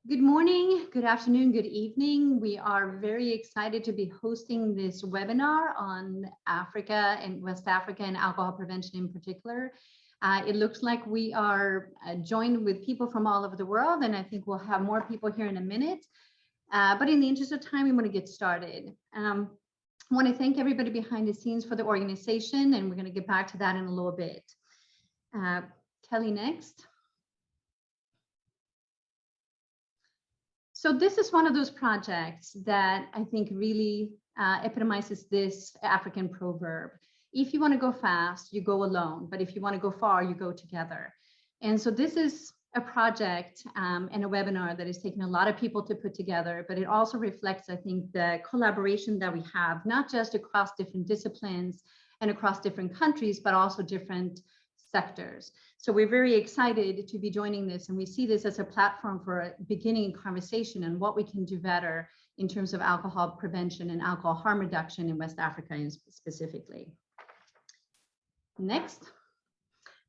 Good morning, good afternoon, good evening. We are very excited to be hosting this webinar on Africa and West Africa and alcohol prevention in particular. It looks like we are joined with people from all over the world, and I think we'll have more people here in a minute. But in the interest of time, we want to get started. I want to thank everybody behind the scenes for the organization, and we're going to get back to that in a little bit. Kelly, next. So this is one of those projects that I think really epitomizes this African proverb. If you want to go fast, you go alone, but if you want to go far, you go together. And so this is a project and a webinar that is taking a lot of people to put together, but it also reflects, I think, the collaboration that we have, not just across different disciplines and across different countries, but also different sectors. So we're very excited to be joining this, and we see this as a platform for a beginning conversation on what we can do better in terms of alcohol prevention and alcohol harm reduction in West Africa specifically. Next.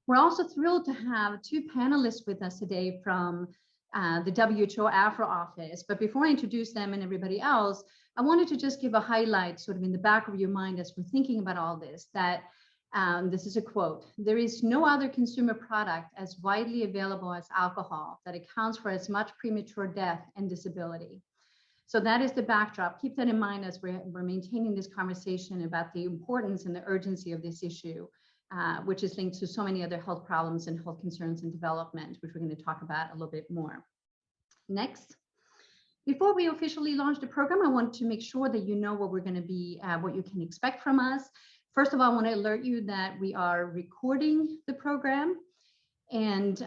We're also thrilled to have two panelists with us today from the WHO Afro office. But before I introduce them and everybody else, I wanted to just give a highlight sort of in the back of your mind as we're thinking about all this, that this is a quote: "There is no other consumer product as widely available as alcohol that accounts for as much premature death and disability." So that is the backdrop. Keep that in mind as we're maintaining this conversation about the importance and the urgency of this issue, which is linked to so many other health problems and health concerns in development, which we're going to talk about a little bit more. Next. Before we officially launch the program, I want to make sure that you know what we're going to be, what you can expect from us. First of all, I want to alert you that we are recording the program, and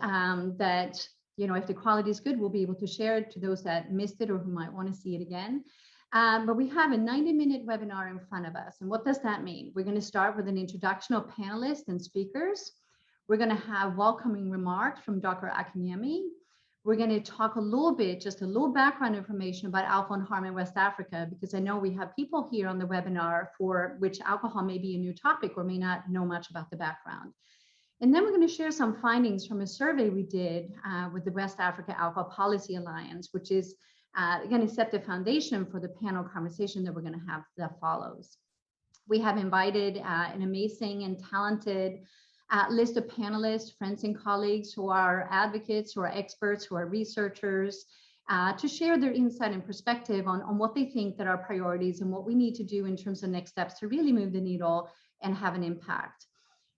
that, you know, if the quality is good, we'll be able to share it to those that missed it or who might want to see it again. But we have a 90-minute webinar in front of us. And what does that mean? We're going to start with an introduction of panelists and speakers. We're going to have welcoming remarks from Dr. Akinyemi. We're going to talk a little bit, just a little background information about alcohol and harm in West Africa, because I know we have people here on the webinar for which alcohol may be a new topic or may not know much about the background. And then we're going to share some findings from a survey we did with the West Africa Alcohol Policy Alliance, which is going to set the foundation for the panel conversation that we're going to have that follows. We have invited an amazing and talented list of panelists, friends and colleagues who are advocates, who are experts, who are researchers, to share their insight and perspective on what they think that are priorities and what we need to do in terms of next steps to really move the needle and have an impact.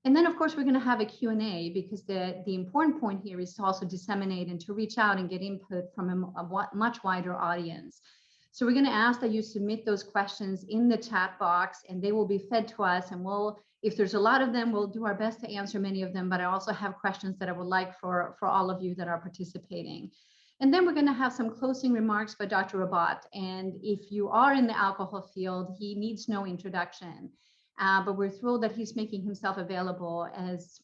And then, of course, we're going to have a Q&A, because the important point here is to also disseminate and to reach out and get input from a much wider audience. So we're going to ask that you submit those questions in the chat box, and they will be fed to us, and we'll, if there's a lot of them, we'll do our best to answer many of them, but I also have questions that I would like for all of you that are participating. And then we're going to have some closing remarks by Dr. Obot. And if you are in the alcohol field, he needs no introduction, but we're thrilled that he's making himself available as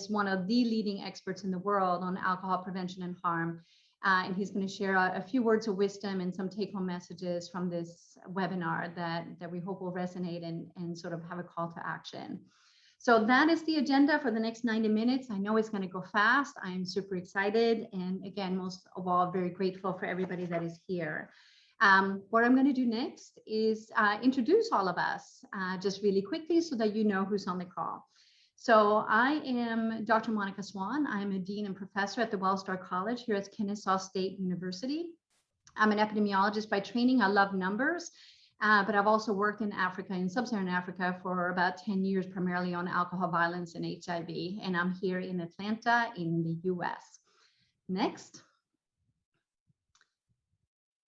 one of the leading experts in the world on alcohol prevention and harm. And he's going to share a few words of wisdom and some take-home messages from this webinar that we hope will resonate and sort of have a call to action. So that is the agenda for the next 90 minutes. I know it's going to go fast. I'm super excited. And again, most of all, very grateful for everybody that is here. What I'm going to do next is introduce all of us just really quickly so that you know who's on the call. So I am Dr. Monica Swan. I'm a dean and professor at the Wellstar College here at Kennesaw State University. I'm an epidemiologist by training. I love numbers, but I've also worked in Africa, in sub-Saharan Africa, for about 10 years, primarily on alcohol violence and HIV. And I'm here in Atlanta in the US. Next.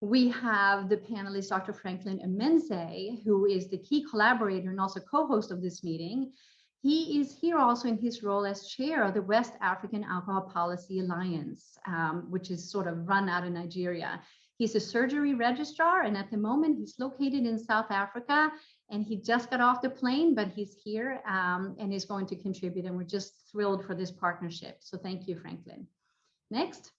We have the panelist, Dr. Franklin Emensei, who is the key collaborator and also co-host of this meeting. He is here also in his role as chair of the West African Alcohol Policy Alliance, which is sort of run out of Nigeria. He's a surgery registrar, and at the moment he's located in South Africa, and he just got off the plane, but he's here and is going to contribute, and we're just thrilled for this partnership. So thank you, Franklin. Next.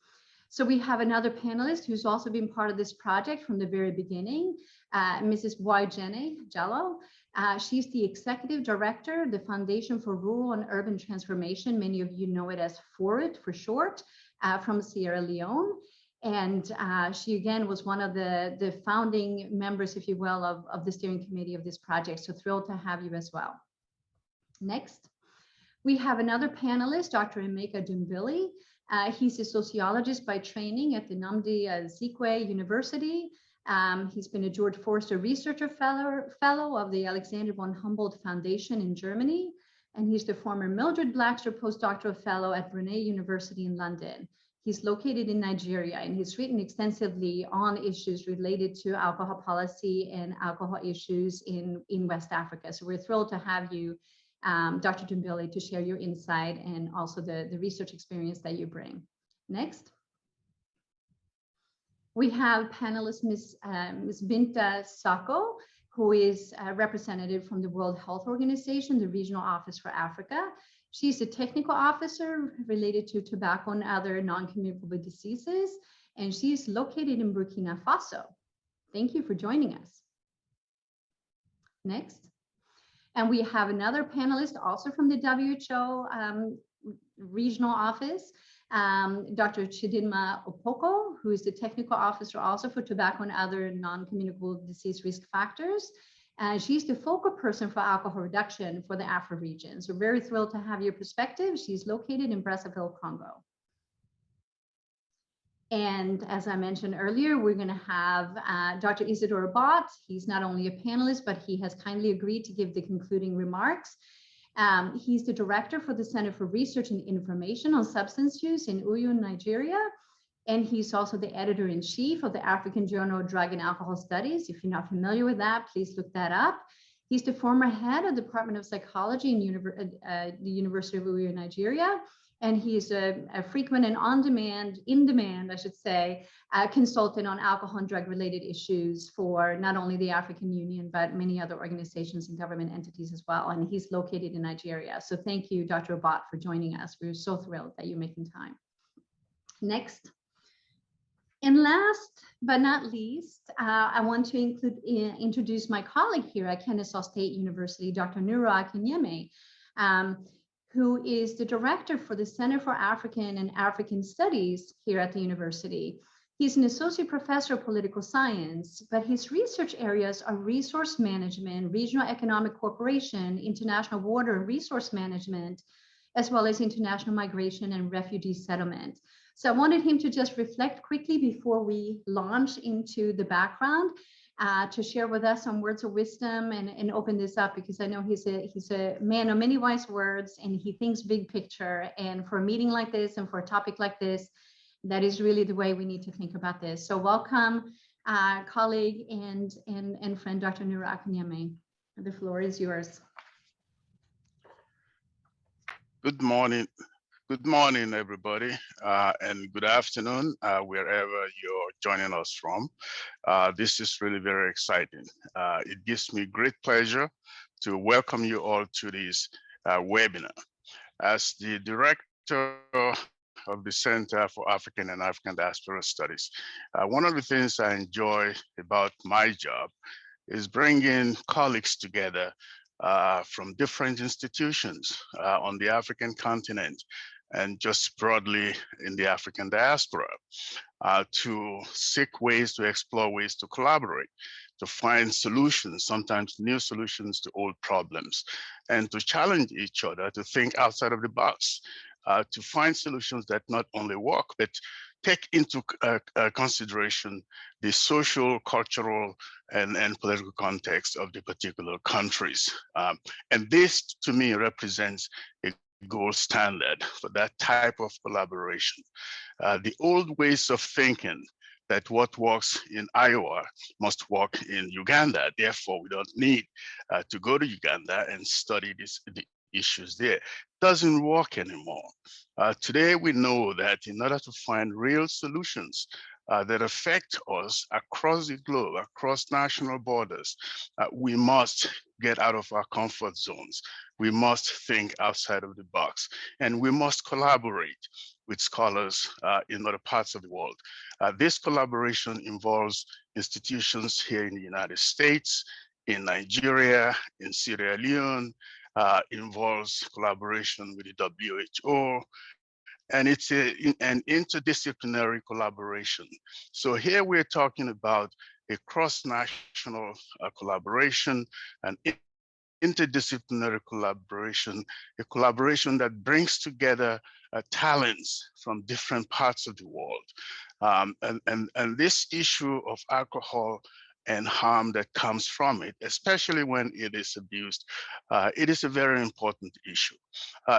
So we have another panelist who's also been part of this project from the very beginning, Mrs. Boi-Jenneh-Jalloh. She's the executive director of the Foundation for Rural and Urban Transformation. Many of you know it as FORUT for short, from Sierra Leone. And she, again, was one of the founding members, if you will, of the steering committee of this project. So thrilled to have you as well. Next, we have another panelist, Dr. Emeka Dumbili. He's a sociologist by training at the Nnamdi Azikiwe University. He's been a George Forster Researcher Fellow of the Alexander von Humboldt Foundation in Germany. And he's the former Mildred Blackster Postdoctoral Fellow at Brunel University in London. He's located in Nigeria, and he's written extensively on issues related to alcohol policy and alcohol issues in West Africa. So we're thrilled to have you, Dr. Dumbili, to share your insight and also the research experience that you bring. Next. We have panelist Ms. Binta Sako, who is a representative from the World Health Organization, the Regional Office for Africa. She's a technical officer related to tobacco and other non-communicable diseases, and she's located in Burkina Faso. Thank you for joining us. Next. And we have another panelist also from the WHO regional office, Dr. Chidinma Opoko, who is the technical officer also for tobacco and other non-communicable disease risk factors. And she's the focal person for alcohol reduction for the Afro region. So very thrilled to have your perspective. She's located in Brazzaville, Congo. And as I mentioned earlier, we're going to have Dr. Isidore Obot. He's not only a panelist, but he has kindly agreed to give the concluding remarks. He's the director for the Center for Research and Information on Substance Use in Uyo, Nigeria. And he's also the editor-in-chief of the African Journal of Drug and Alcohol Studies. If you're not familiar with that, please look that up. He's the former head of the Department of Psychology in the University of Uyo, Nigeria. And he's a frequent and in-demand, I should say, consultant on alcohol and drug-related issues for not only the African Union, but many other organizations and government entities as well. And he's located in Nigeria. So thank you, Dr. Obot, for joining us. We're so thrilled that you're making time. Next. And last but not least, I want to introduce my colleague here at Kennesaw State University, Dr. Nurakunyami, who is the director for the Center for African and African Studies here at the university. He's an associate professor of political science, but his research areas are resource management, regional economic cooperation, international water and resource management, as well as international migration and refugee settlement. So I wanted him to just reflect quickly before we launch into the background, to share with us some words of wisdom and open this up, because I know he's a man of many wise words and he thinks big picture. And for a meeting like this and for a topic like this, that is really the way we need to think about this. So welcome, colleague and friend, Dr. Nurakunyami. The floor is yours. Good morning. Good morning, everybody, and good afternoon, wherever you're joining us from. This is really very exciting. It gives me great pleasure to welcome you all to this webinar. As the director of the Center for African and African Diaspora Studies, one of the things I enjoy about my job is bringing colleagues together from different institutions on the African continent and just broadly in the African diaspora, to seek ways, to explore ways to collaborate, to find solutions, sometimes new solutions to old problems, and to challenge each other to think outside of the box, to find solutions that not only work, but take into consideration the social, cultural, and political context of the particular countries. And this, to me, represents a gold standard for that type of collaboration. The old ways of thinking that what works in Iowa must work in Uganda. Therefore, we don't need to go to Uganda and study the issues there. Doesn't work anymore. Today, we know that in order to find real solutions that affect us across the globe, across national borders, we must get out of our comfort zones. We must think outside of the box, and we must collaborate with scholars in other parts of the world. This collaboration involves institutions here in the United States, in Nigeria, in Sierra Leone, involves collaboration with the WHO, and it's an interdisciplinary collaboration. So here we're talking about a cross-national collaboration, an interdisciplinary collaboration, a collaboration that brings together talents from different parts of the world. And this issue of alcohol and harm that comes from it, especially when it is abused, it is a very important issue.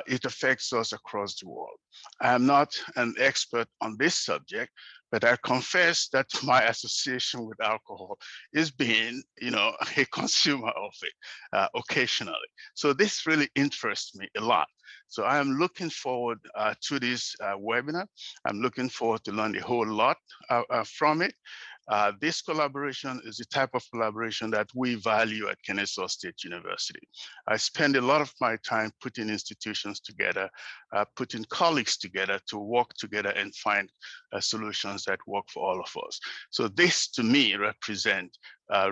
It affects us across the world. I am not an expert on this subject, but I confess that my association with alcohol is being, a consumer of it occasionally. So this really interests me a lot. So I am looking forward to this webinar. I'm looking forward to learn a whole lot from it. This collaboration is the type of collaboration that we value at Kennesaw State University. I spend a lot of my time putting institutions together, putting colleagues together to work together and find solutions that work for all of us. So this, to me, represents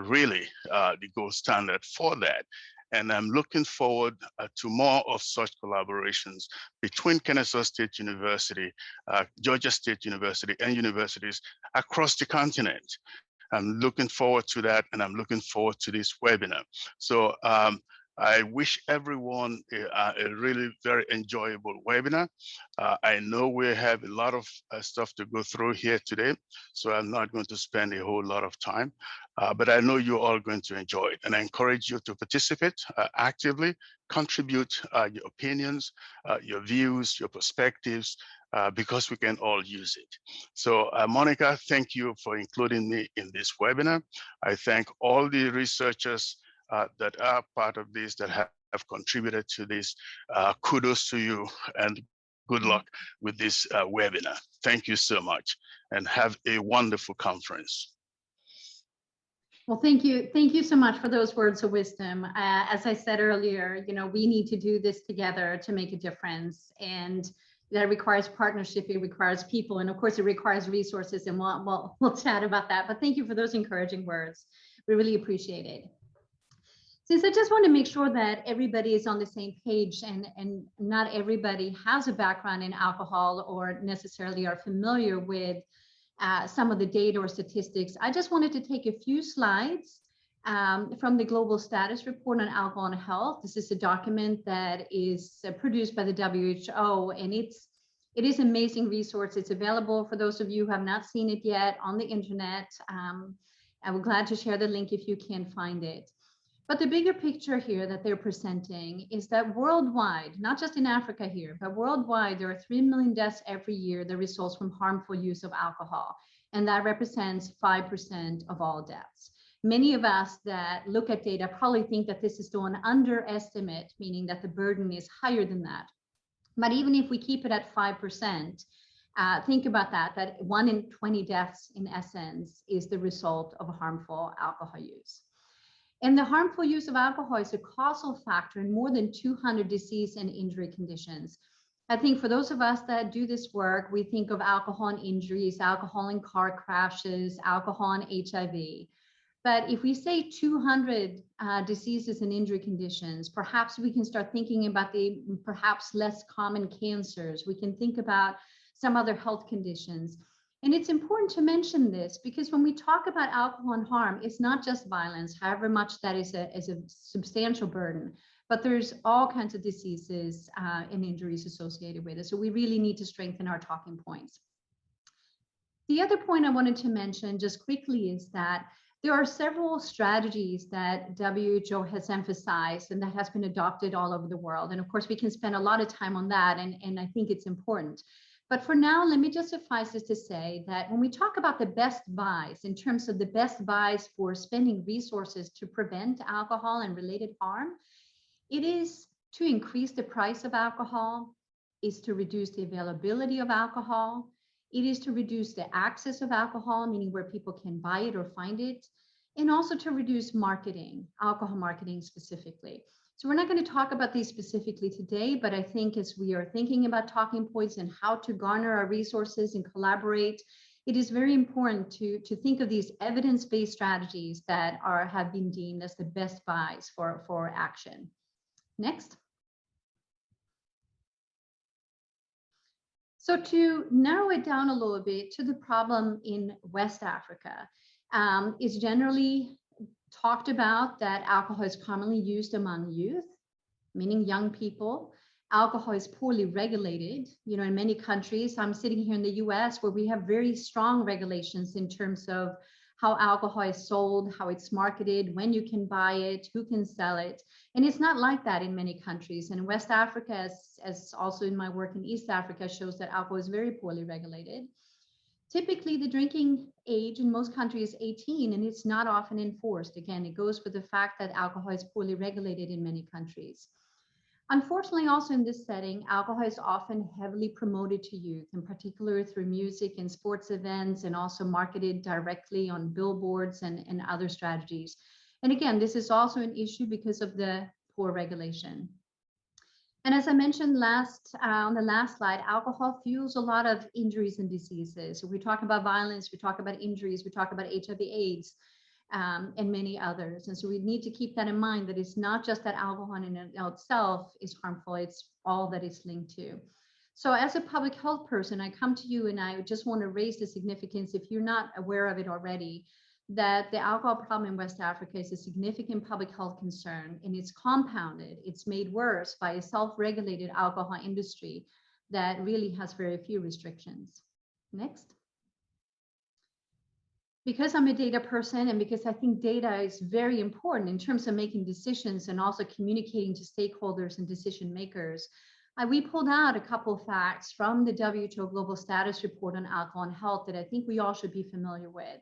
really the gold standard for that. And I'm looking forward to more of such collaborations between Kennesaw State University, Georgia State University, and universities across the continent. I'm looking forward to that, and I'm looking forward to this webinar. So I wish everyone a really very enjoyable webinar. I know we have a lot of stuff to go through here today, so I'm not going to spend a whole lot of time, but I know you're all going to enjoy it. And I encourage you to participate actively, contribute your opinions, your views, your perspectives, because we can all use it. So Monica, thank you for including me in this webinar. I thank all the researchers that are part of this, that have contributed to this. Kudos to you and good luck with this webinar. Thank you so much and have a wonderful conference. Well, thank you. Thank you so much for those words of wisdom. As I said earlier, we need to do this together to make a difference. And that requires partnership, it requires people, and of course it requires resources, and we'll chat about that. But thank you for those encouraging words. We really appreciate it. Since I just want to make sure that everybody is on the same page, and not everybody has a background in alcohol or necessarily are familiar with some of the data or statistics, I just wanted to take a few slides from the Global Status Report on Alcohol and Health. This is a document that is produced by the WHO, and it is an amazing resource. It's available for those of you who have not seen it yet on the internet. I'm glad to share the link if you can find it. But the bigger picture here that they're presenting is that worldwide, not just in Africa here, but worldwide, there are 3 million deaths every year that results from harmful use of alcohol. And that represents 5% of all deaths. Many of us that look at data probably think that this is still an underestimate, meaning that the burden is higher than that. But even if we keep it at 5%, think about that 1 in 20 deaths in essence is the result of harmful alcohol use. And the harmful use of alcohol is a causal factor in more than 200 disease and injury conditions. I think for those of us that do this work, we think of alcohol and injuries, alcohol and car crashes, alcohol and HIV. But if we say 200 diseases and injury conditions, perhaps we can start thinking about the perhaps less common cancers. We can think about some other health conditions. And it's important to mention this because when we talk about alcohol and harm, it's not just violence, however much that is a substantial burden, but there's all kinds of diseases and injuries associated with it. So we really need to strengthen our talking points. The other point I wanted to mention just quickly is that there are several strategies that WHO has emphasized and that has been adopted all over the world. And of course, we can spend a lot of time on that, and I think it's important. But for now, let me just suffice it to say that when we talk about the best buys, in terms of the best buys for spending resources to prevent alcohol and related harm, it is to increase the price of alcohol, is to reduce the availability of alcohol, it is to reduce the access of alcohol, meaning where people can buy it or find it, and also to reduce marketing, alcohol marketing specifically. So we're not going to talk about these specifically today, but I think as we are thinking about talking points and how to garner our resources and collaborate, it is very important to think of these evidence-based strategies that have been deemed as the best buys for action. Next. So to narrow it down a little bit to the problem in West Africa, is generally talked about that alcohol is commonly used among youth, meaning young people. Alcohol is poorly regulated. You know, in many countries, I'm sitting here in the US where we have very strong regulations in terms of how alcohol is sold, how it's marketed, when you can buy it, who can sell it. And it's not like that in many countries. And in West Africa, as also in my work in East Africa, shows that alcohol is very poorly regulated. Typically, the drinking age in most countries is 18, and it's not often enforced. Again, it goes with the fact that alcohol is poorly regulated in many countries. Unfortunately, also in this setting, alcohol is often heavily promoted to youth, in particular through music and sports events, and also marketed directly on billboards and other strategies. And again, this is also an issue because of the poor regulation. And as I mentioned on the last slide, alcohol fuels a lot of injuries and diseases. So we talk about violence, we talk about injuries, we talk about HIV/AIDS, and many others. And so we need to keep that in mind, that it's not just that alcohol in and of itself is harmful, it's all that it's linked to. So as a public health person, I come to you and I just want to raise the significance, if you're not aware of it already, that the alcohol problem in West Africa is a significant public health concern, and it's compounded, it's made worse by a self-regulated alcohol industry that really has very few restrictions. Next. Because I'm a data person, and because I think data is very important in terms of making decisions and also communicating to stakeholders and decision makers, we pulled out a couple of facts from the WHO Global Status Report on Alcohol and Health that I think we all should be familiar with.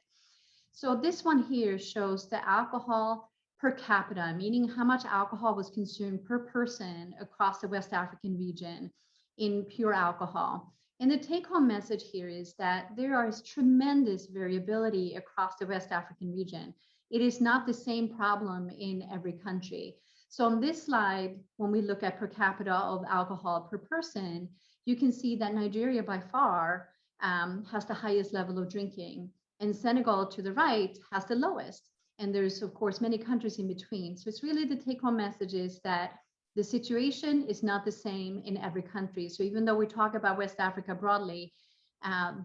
So this one here shows the alcohol per capita, meaning how much alcohol was consumed per person across the West African region in pure alcohol. And the take-home message here is that there is tremendous variability across the West African region. It is not the same problem in every country. So on this slide, when we look at per capita of alcohol per person, you can see that Nigeria by far has the highest level of drinking, and Senegal to the right has the lowest. And there's, of course, many countries in between. So it's really the take-home message is that the situation is not the same in every country. So even though we talk about West Africa broadly,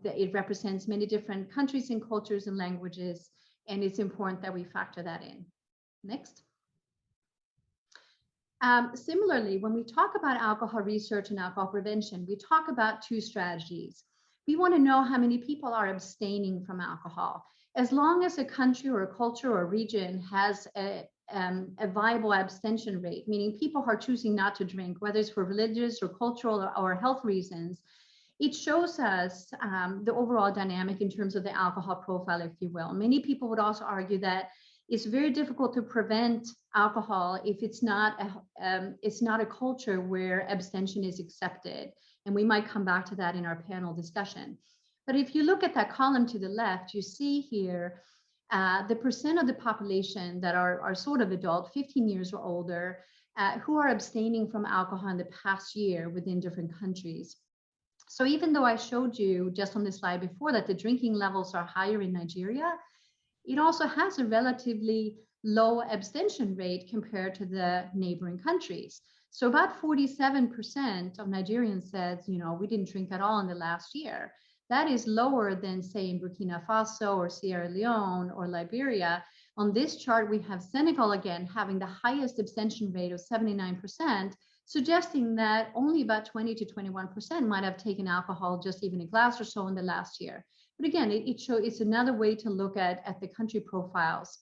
it represents many different countries and cultures and languages, and it's important that we factor that in. Next. Similarly, when we talk about alcohol research and alcohol prevention, we talk about two strategies. We want to know how many people are abstaining from alcohol. As long as a country or a culture or a region has a viable abstention rate, meaning people are choosing not to drink, whether it's for religious or cultural or health reasons, it shows us the overall dynamic in terms of the alcohol profile, if you will. Many people would also argue that it's very difficult to prevent alcohol if it's not a culture where abstention is accepted. And we might come back to that in our panel discussion. But if you look at that column to the left, you see here the percent of the population that are sort of adult, 15 years or older, who are abstaining from alcohol in the past year within different countries. So even though I showed you just on the slide before that the drinking levels are higher in Nigeria, it also has a relatively low abstention rate compared to the neighboring countries. So about 47% of Nigerians said, you know, we didn't drink at all in the last year. That is lower than, say, in Burkina Faso or Sierra Leone or Liberia. On this chart, we have Senegal again having the highest abstention rate of 79%, suggesting that only about 20 to 21% might have taken alcohol, just even a glass or so in the last year. But again, it's another way to look at the country profiles.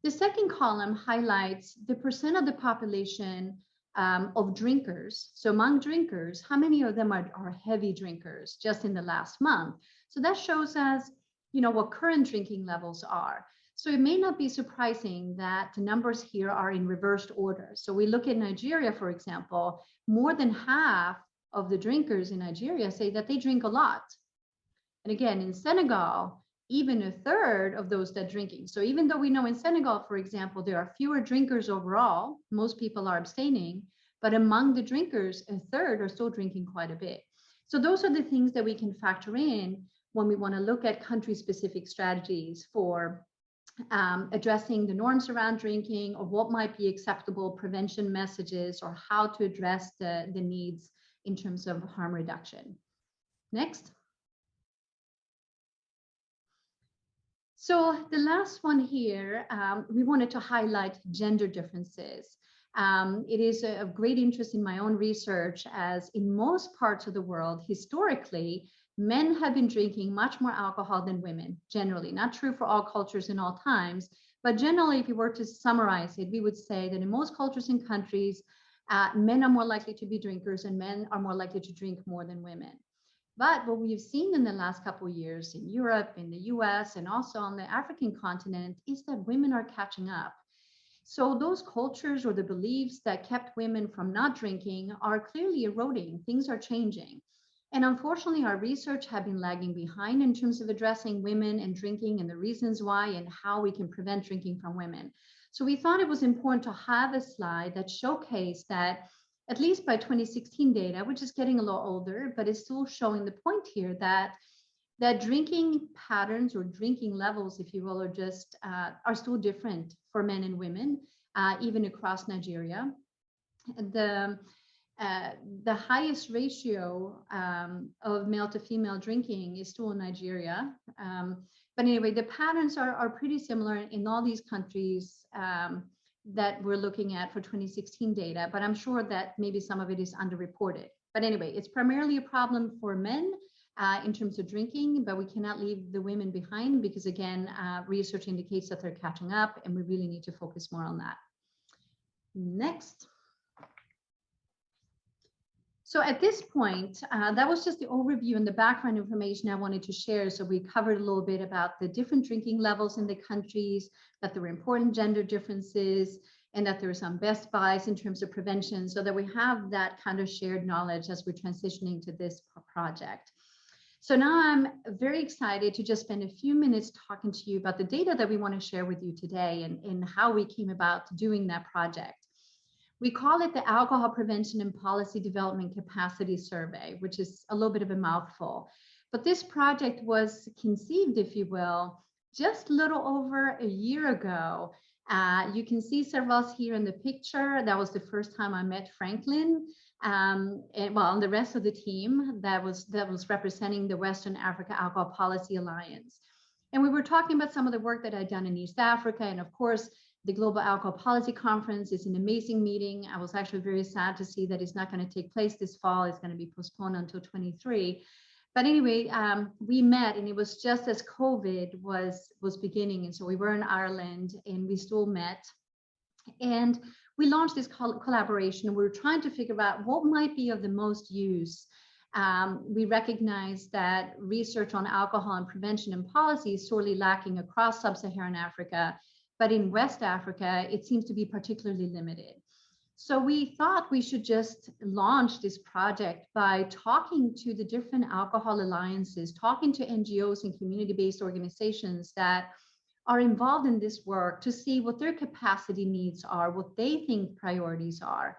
The second column highlights the percent of the population of drinkers. So among drinkers, how many of them are heavy drinkers just in the last month? So that shows us, you know, what current drinking levels are. So it may not be surprising that the numbers here are in reversed order. So we look at Nigeria, for example, more than half of the drinkers in Nigeria say that they drink a lot. And again, in Senegal, even a third of those that are drinking. So even though we know in Senegal, for example, there are fewer drinkers overall, most people are abstaining, but among the drinkers, a third are still drinking quite a bit. So those are the things that we can factor in when we want to look at country-specific strategies for addressing the norms around drinking, or what might be acceptable prevention messages, or how to address the needs in terms of harm reduction. Next. So the last one here, we wanted to highlight gender differences. It is of great interest in my own research, as in most parts of the world, historically, men have been drinking much more alcohol than women, generally. Not true for all cultures in all times, but generally, if you were to summarize it, we would say that in most cultures and countries, men are more likely to be drinkers and men are more likely to drink more than women. But what we've seen in the last couple of years in Europe, in the US, and also on the African continent is that women are catching up. So those cultures or the beliefs that kept women from not drinking are clearly eroding. Things are changing. And unfortunately, our research have been lagging behind in terms of addressing women and drinking and the reasons why and how we can prevent drinking from women. So we thought it was important to have a slide that showcased that at least by 2016 data, which is getting a lot older, but it's still showing the point here that drinking patterns or drinking levels, if you will, are just are still different for men and women, even across Nigeria. The highest ratio of male to female drinking is still in Nigeria. But anyway, the patterns are pretty similar in all these countries that we're looking at for 2016 data, but I'm sure that maybe some of it is underreported. But anyway, it's primarily a problem for men in terms of drinking, but we cannot leave the women behind because again, research indicates that they're catching up and we really need to focus more on that. Next. So at this point, that was just the overview and the background information I wanted to share. So we covered a little bit about the different drinking levels in the countries, that there were important gender differences, and that there are some best buys in terms of prevention, so that we have that kind of shared knowledge as we're transitioning to this project. So now I'm very excited to just spend a few minutes talking to you about the data that we want to share with you today and how we came about doing that project. We call it the Alcohol Prevention and Policy Development Capacity Survey, which is a little bit of a mouthful. But this project was conceived, if you will, just a little over a year ago. You can see several of us here in the picture. That was the first time I met Franklin, and the rest of the team that was representing the Western Africa Alcohol Policy Alliance. And we were talking about some of the work that I'd done in East Africa, and of course, the Global Alcohol Policy Conference is an amazing meeting. I was actually very sad to see that it's not going to take place this fall. It's going to be postponed until 23. But anyway, we met, and it was just as COVID was beginning. And so we were in Ireland, and we still met. And we launched this collaboration, and we were trying to figure out what might be of the most use. We recognize that research on alcohol and prevention and policy is sorely lacking across sub-Saharan Africa. But in West Africa, it seems to be particularly limited. So we thought we should just launch this project by talking to the different alcohol alliances, talking to NGOs and community-based organizations that are involved in this work to see what their capacity needs are, what they think priorities are.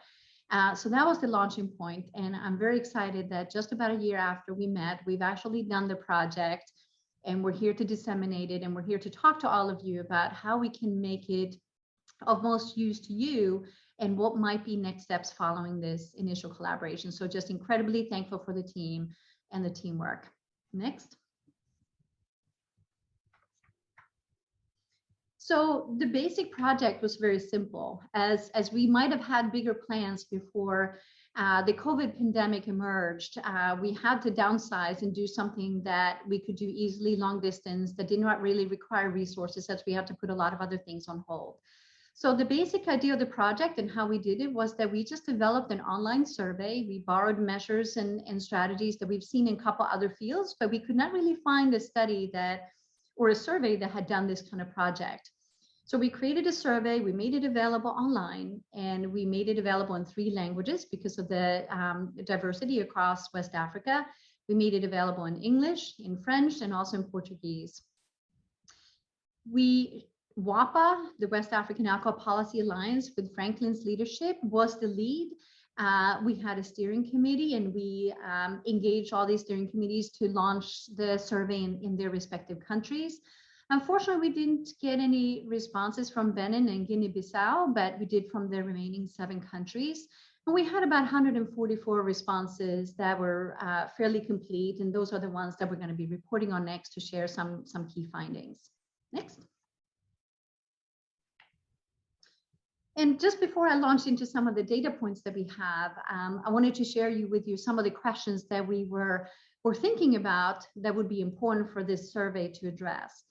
So that was the launching point. And I'm very excited that just about a year after we met, we've actually done the project. And we're here to disseminate it, and we're here to talk to all of you about how we can make it of most use to you and what might be next steps following this initial collaboration. So just incredibly thankful for the team and the teamwork. Next. So the basic project was very simple. As we might have had bigger plans before the COVID pandemic emerged, we had to downsize and do something that we could do easily, long distance, that did not really require resources, as we had to put a lot of other things on hold. So the basic idea of the project and how we did it was that we just developed an online survey. We borrowed measures and strategies that we've seen in a couple other fields, but we could not really find a study or a survey that had done this kind of project. So we created a survey, we made it available online, and we made it available in 3 languages because of the diversity across West Africa. We made it available in English, in French, and also in Portuguese. WAPA, the West African Alcohol Policy Alliance, with Franklin's leadership, was the lead. We had a steering committee, and we engaged all these steering committees to launch the survey in their respective countries. Unfortunately, we didn't get any responses from Benin and Guinea-Bissau, but we did from the remaining 7 countries. And we had about 144 responses that were fairly complete, and those are the ones that we're going to be reporting on next to share some key findings. Next. And just before I launch into some of the data points that we have, I wanted to share with you some of the questions that we were thinking about that would be important for this survey to address.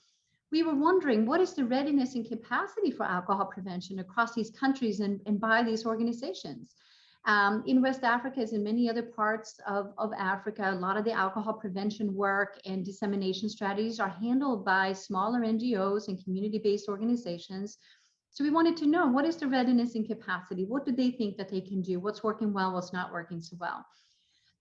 We were wondering, what is the readiness and capacity for alcohol prevention across these countries and by these organizations? In West Africa, as in many other parts of Africa, a lot of the alcohol prevention work and dissemination strategies are handled by smaller NGOs and community-based organizations. So we wanted to know, what is the readiness and capacity? What do they think that they can do? What's working well, what's not working so well?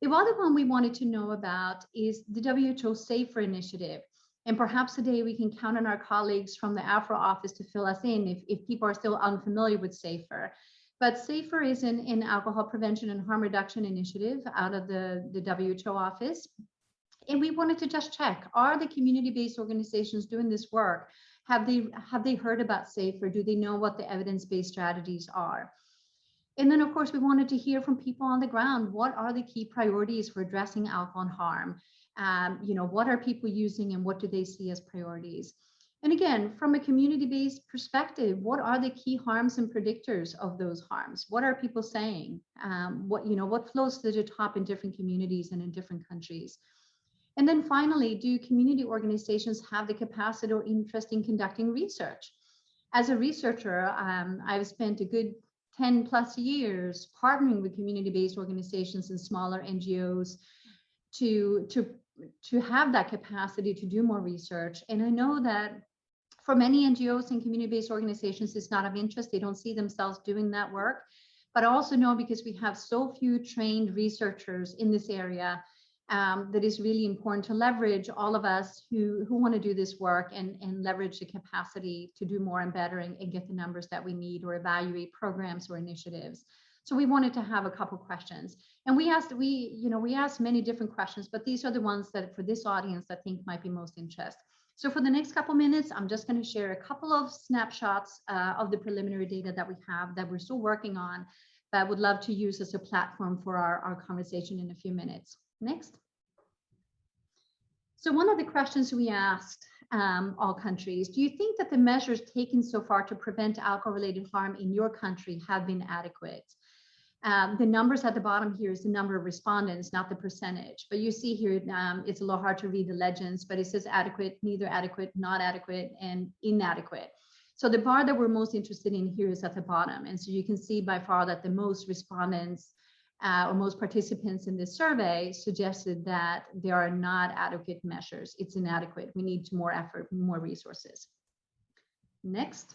The other one we wanted to know about is the WHO SAFER initiative. And perhaps today we can count on our colleagues from the Afro office to fill us in if people are still unfamiliar with SAFER. But SAFER is an alcohol prevention and harm reduction initiative out of the WHO office. And we wanted to just check, are the community-based organizations doing this work? Have they heard about SAFER? Do they know what the evidence-based strategies are? And then, of course, we wanted to hear from people on the ground. What are the key priorities for addressing alcohol and harm? What are people using and what do they see as priorities? And again, from a community-based perspective, what are the key harms and predictors of those harms? What are people saying? What flows to the top in different communities and in different countries? And then finally, do community organizations have the capacity or interest in conducting research? As a researcher, I've spent a good 10 plus years partnering with community-based organizations and smaller NGOs to have that capacity to do more research. And I know that for many NGOs and community-based organizations, it's not of interest. They don't see themselves doing that work. But I also know, because we have so few trained researchers in this area, that is really important to leverage all of us who want to do this work and leverage the capacity to do more and better and get the numbers that we need or evaluate programs or initiatives. So we wanted to have a couple questions, and we asked many different questions, but these are the ones that for this audience I think might be most interest. So for the next couple minutes, I'm just going to share a couple of snapshots of the preliminary data that we have that we're still working on, but I would love to use as a platform for our conversation in a few minutes. Next. So one of the questions we asked all countries, do you think that the measures taken so far to prevent alcohol-related harm in your country have been adequate? The numbers at the bottom here is the number of respondents, not the percentage. But you see here, it's a little hard to read the legends, but it says adequate, neither adequate, not adequate, and inadequate. So the bar that we're most interested in here is at the bottom. And so you can see by far that the most respondents or most participants in this survey suggested that there are not adequate measures. It's inadequate. We need more effort, more resources. Next.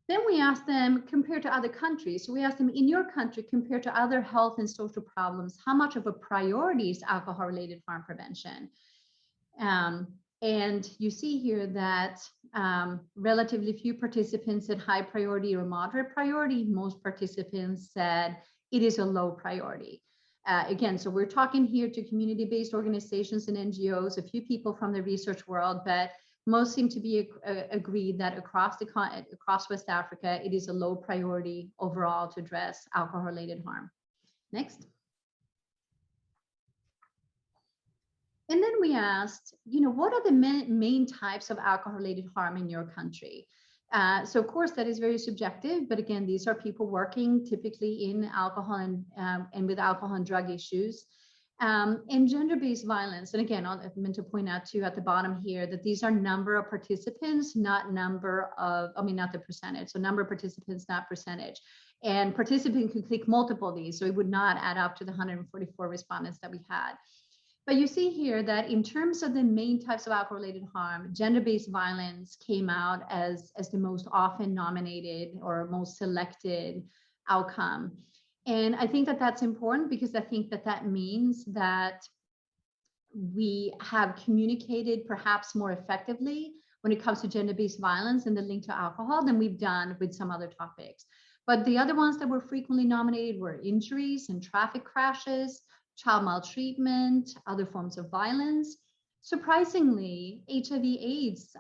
Then we asked them, compared to other countries, so we asked them, in your country, compared to other health and social problems, how much of a priority is alcohol-related harm prevention? And you see here that relatively few participants said high priority or moderate priority. Most participants said it is a low priority. Again, so we're talking here to community-based organizations and NGOs, a few people from the research world, but most seem to be agreed that across West Africa, it is a low priority overall to address alcohol-related harm. Next. And then we asked, what are the main types of alcohol-related harm in your country? So of course that is very subjective, but again, these are people working typically in alcohol and with alcohol and drug issues. And gender-based violence, and again, I meant to point out too at the bottom here that these are number of participants, not the percentage. So number of participants, not percentage. And participants could click multiple of these, so it would not add up to the 144 respondents that we had. But you see here that in terms of the main types of alcohol-related harm, gender-based violence came out as the most often nominated or most selected outcome. And I think that that's important because I think that that means that we have communicated perhaps more effectively when it comes to gender-based violence and the link to alcohol than we've done with some other topics. But the other ones that were frequently nominated were injuries and traffic crashes, child maltreatment, other forms of violence. Surprisingly, HIV/AIDS,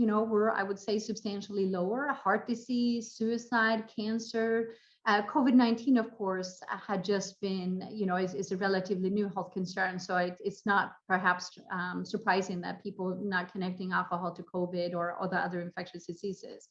were, I would say, substantially lower. Heart disease, suicide, cancer, COVID-19, of course, had just been, is a relatively new health concern. So it's not perhaps surprising that people not connecting alcohol to COVID or the other infectious diseases.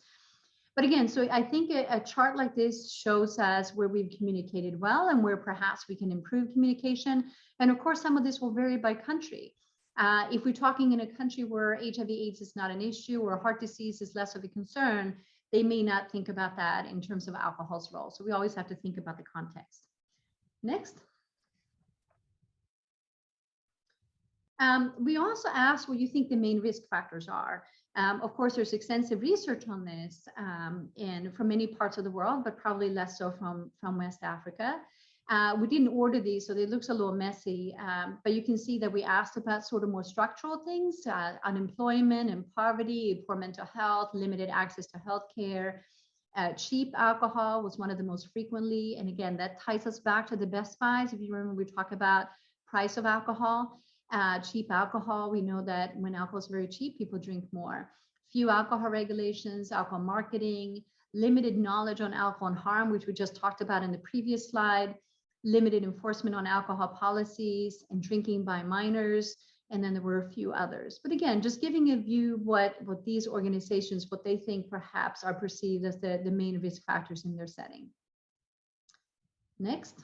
But again, so I think a chart like this shows us where we've communicated well and where perhaps we can improve communication. And of course, some of this will vary by country. If we're talking in a country where HIV/AIDS is not an issue or heart disease is less of a concern, they may not think about that in terms of alcohol's role. So we always have to think about the context. Next. We also asked what you think the main risk factors are. Of course, there's extensive research on this and from many parts of the world, but probably less so from West Africa. We didn't order these, so it looks a little messy, but you can see that we asked about sort of more structural things, unemployment and poverty, poor mental health, limited access to healthcare. Cheap alcohol was one of the most frequently, and again, that ties us back to the Best Buys. If you remember, we talk about price of alcohol. Cheap alcohol, we know that when alcohol is very cheap, people drink more. Few alcohol regulations, alcohol marketing, limited knowledge on alcohol and harm, which we just talked about in the previous slide, limited enforcement on alcohol policies and drinking by minors, and then there were a few others. But again, just giving a view what these organizations, what they think perhaps are perceived as the main risk factors in their setting. Next.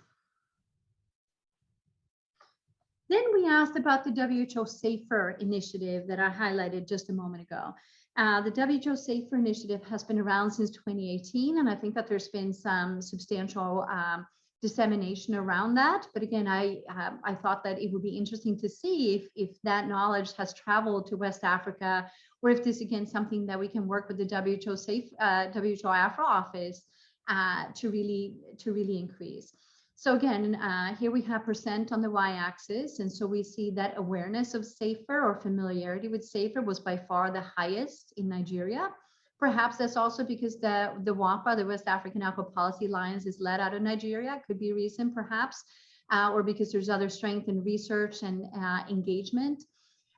Then we asked about the WHO Safer initiative that I highlighted just a moment ago. The WHO Safer initiative has been around since 2018, and I think that there's been some substantial dissemination around that. But again, I thought that it would be interesting to see if that knowledge has traveled to West Africa, or if this again something that we can work with the WHO Afro office to really increase. So again, here we have percent on the y-axis, and so we see that awareness of safer or familiarity with safer was by far the highest in Nigeria. Perhaps that's also because the WAPA, the West African Alcohol Policy Alliance, is led out of Nigeria. Could be a reason, perhaps, or because there's other strength in research and engagement.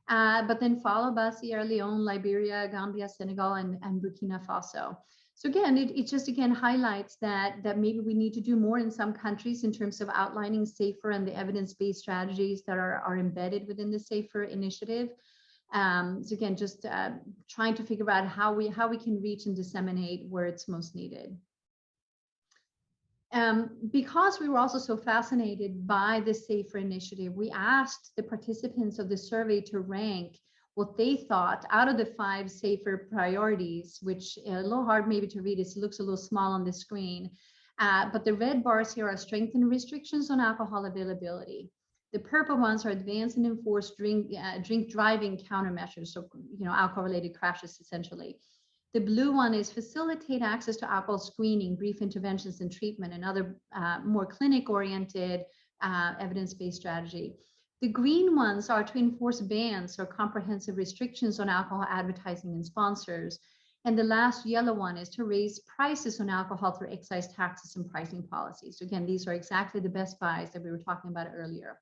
But then followed by Sierra Leone, Liberia, Gambia, Senegal, and Burkina Faso. So again, it just again highlights that maybe we need to do more in some countries in terms of outlining safer and the evidence-based strategies that are embedded within the Safer initiative. So again, just trying to figure out how we can reach and disseminate where it's most needed. Because we were also so fascinated by the Safer initiative, we asked the participants of the survey to rank what they thought out of the 5 safer priorities, which a little hard maybe to read. It looks a little small on the screen, but the red bars here are strengthened restrictions on alcohol availability. The purple ones are advanced and enforced drink driving countermeasures, so alcohol-related crashes essentially. The blue one is facilitate access to alcohol screening, brief interventions and treatment, and other more clinic-oriented evidence-based strategy. The green ones are to enforce bans or comprehensive restrictions on alcohol advertising and sponsors. And the last yellow one is to raise prices on alcohol through excise taxes and pricing policies. So again, these are exactly the Best Buys that we were talking about earlier.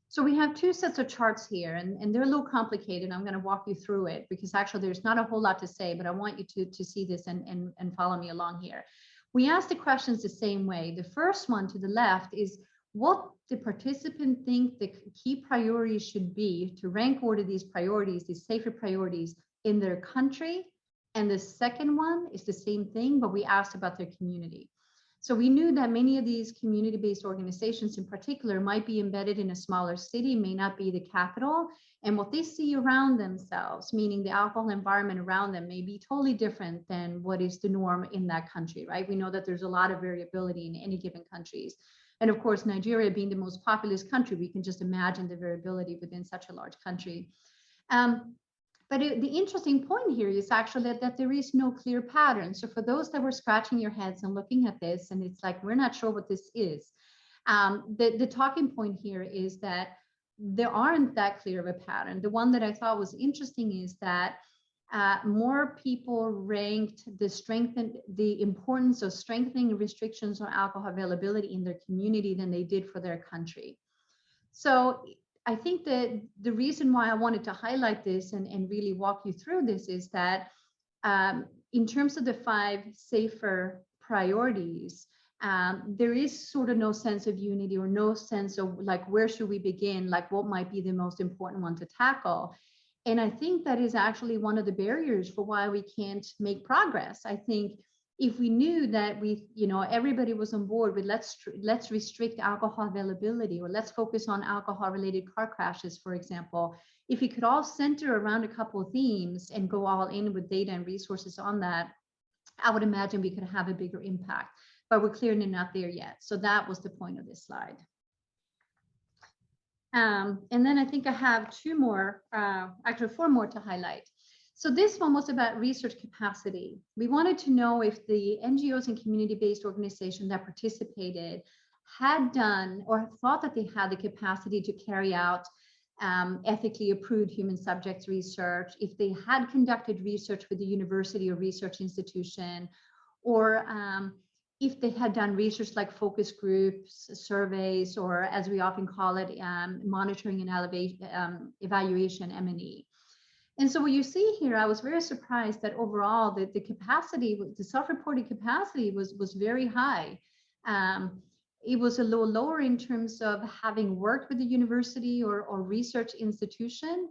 So we have 2 sets of charts here, and they're a little complicated. I'm going to walk you through it because actually there's not a whole lot to say, but I want you to see this and follow me along here. We asked the questions the same way. The first one to the left is what the participant think the key priorities should be to rank order these priorities, these safer priorities in their country. And the second one is the same thing, but we asked about their community. So we knew that many of these community-based organizations in particular might be embedded in a smaller city, may not be the capital, and what they see around themselves, meaning the alcohol environment around them, may be totally different than what is the norm in that country, right? We know that there's a lot of variability in any given countries. And of course, Nigeria being the most populous country, we can just imagine the variability within such a large country. But the interesting point here is actually that there is no clear pattern. So for those that were scratching your heads and looking at this, and it's like, we're not sure what this is, the talking point here is that there aren't that clear of a pattern. The one that I thought was interesting is that more people ranked the importance of strengthening restrictions on alcohol availability in their community than they did for their country. So I think that the reason why I wanted to highlight this and really walk you through this is that in terms of the 5 safer priorities, there is sort of no sense of unity or no sense of like, where should we begin? Like, what might be the most important one to tackle? And I think that is actually one of the barriers for why we can't make progress. I think if we knew that everybody was on board with let's restrict alcohol availability, or let's focus on alcohol-related car crashes, for example, if we could all center around a couple of themes and go all in with data and resources on that, I would imagine we could have a bigger impact. But we're clearly not there yet. So that was the point of this slide. And then I think I have actually four more to highlight. So this one was about research capacity. We wanted to know if the NGOs and community-based organizations that participated had done or thought that they had the capacity to carry out ethically approved human subjects research, if they had conducted research with the university or research institution, or if they had done research like focus groups, surveys, or as we often call it, monitoring and evaluation, M&E. And so what you see here, I was very surprised that overall the capacity, the self-reported capacity was very high. It was a little lower in terms of having worked with the university or research institution,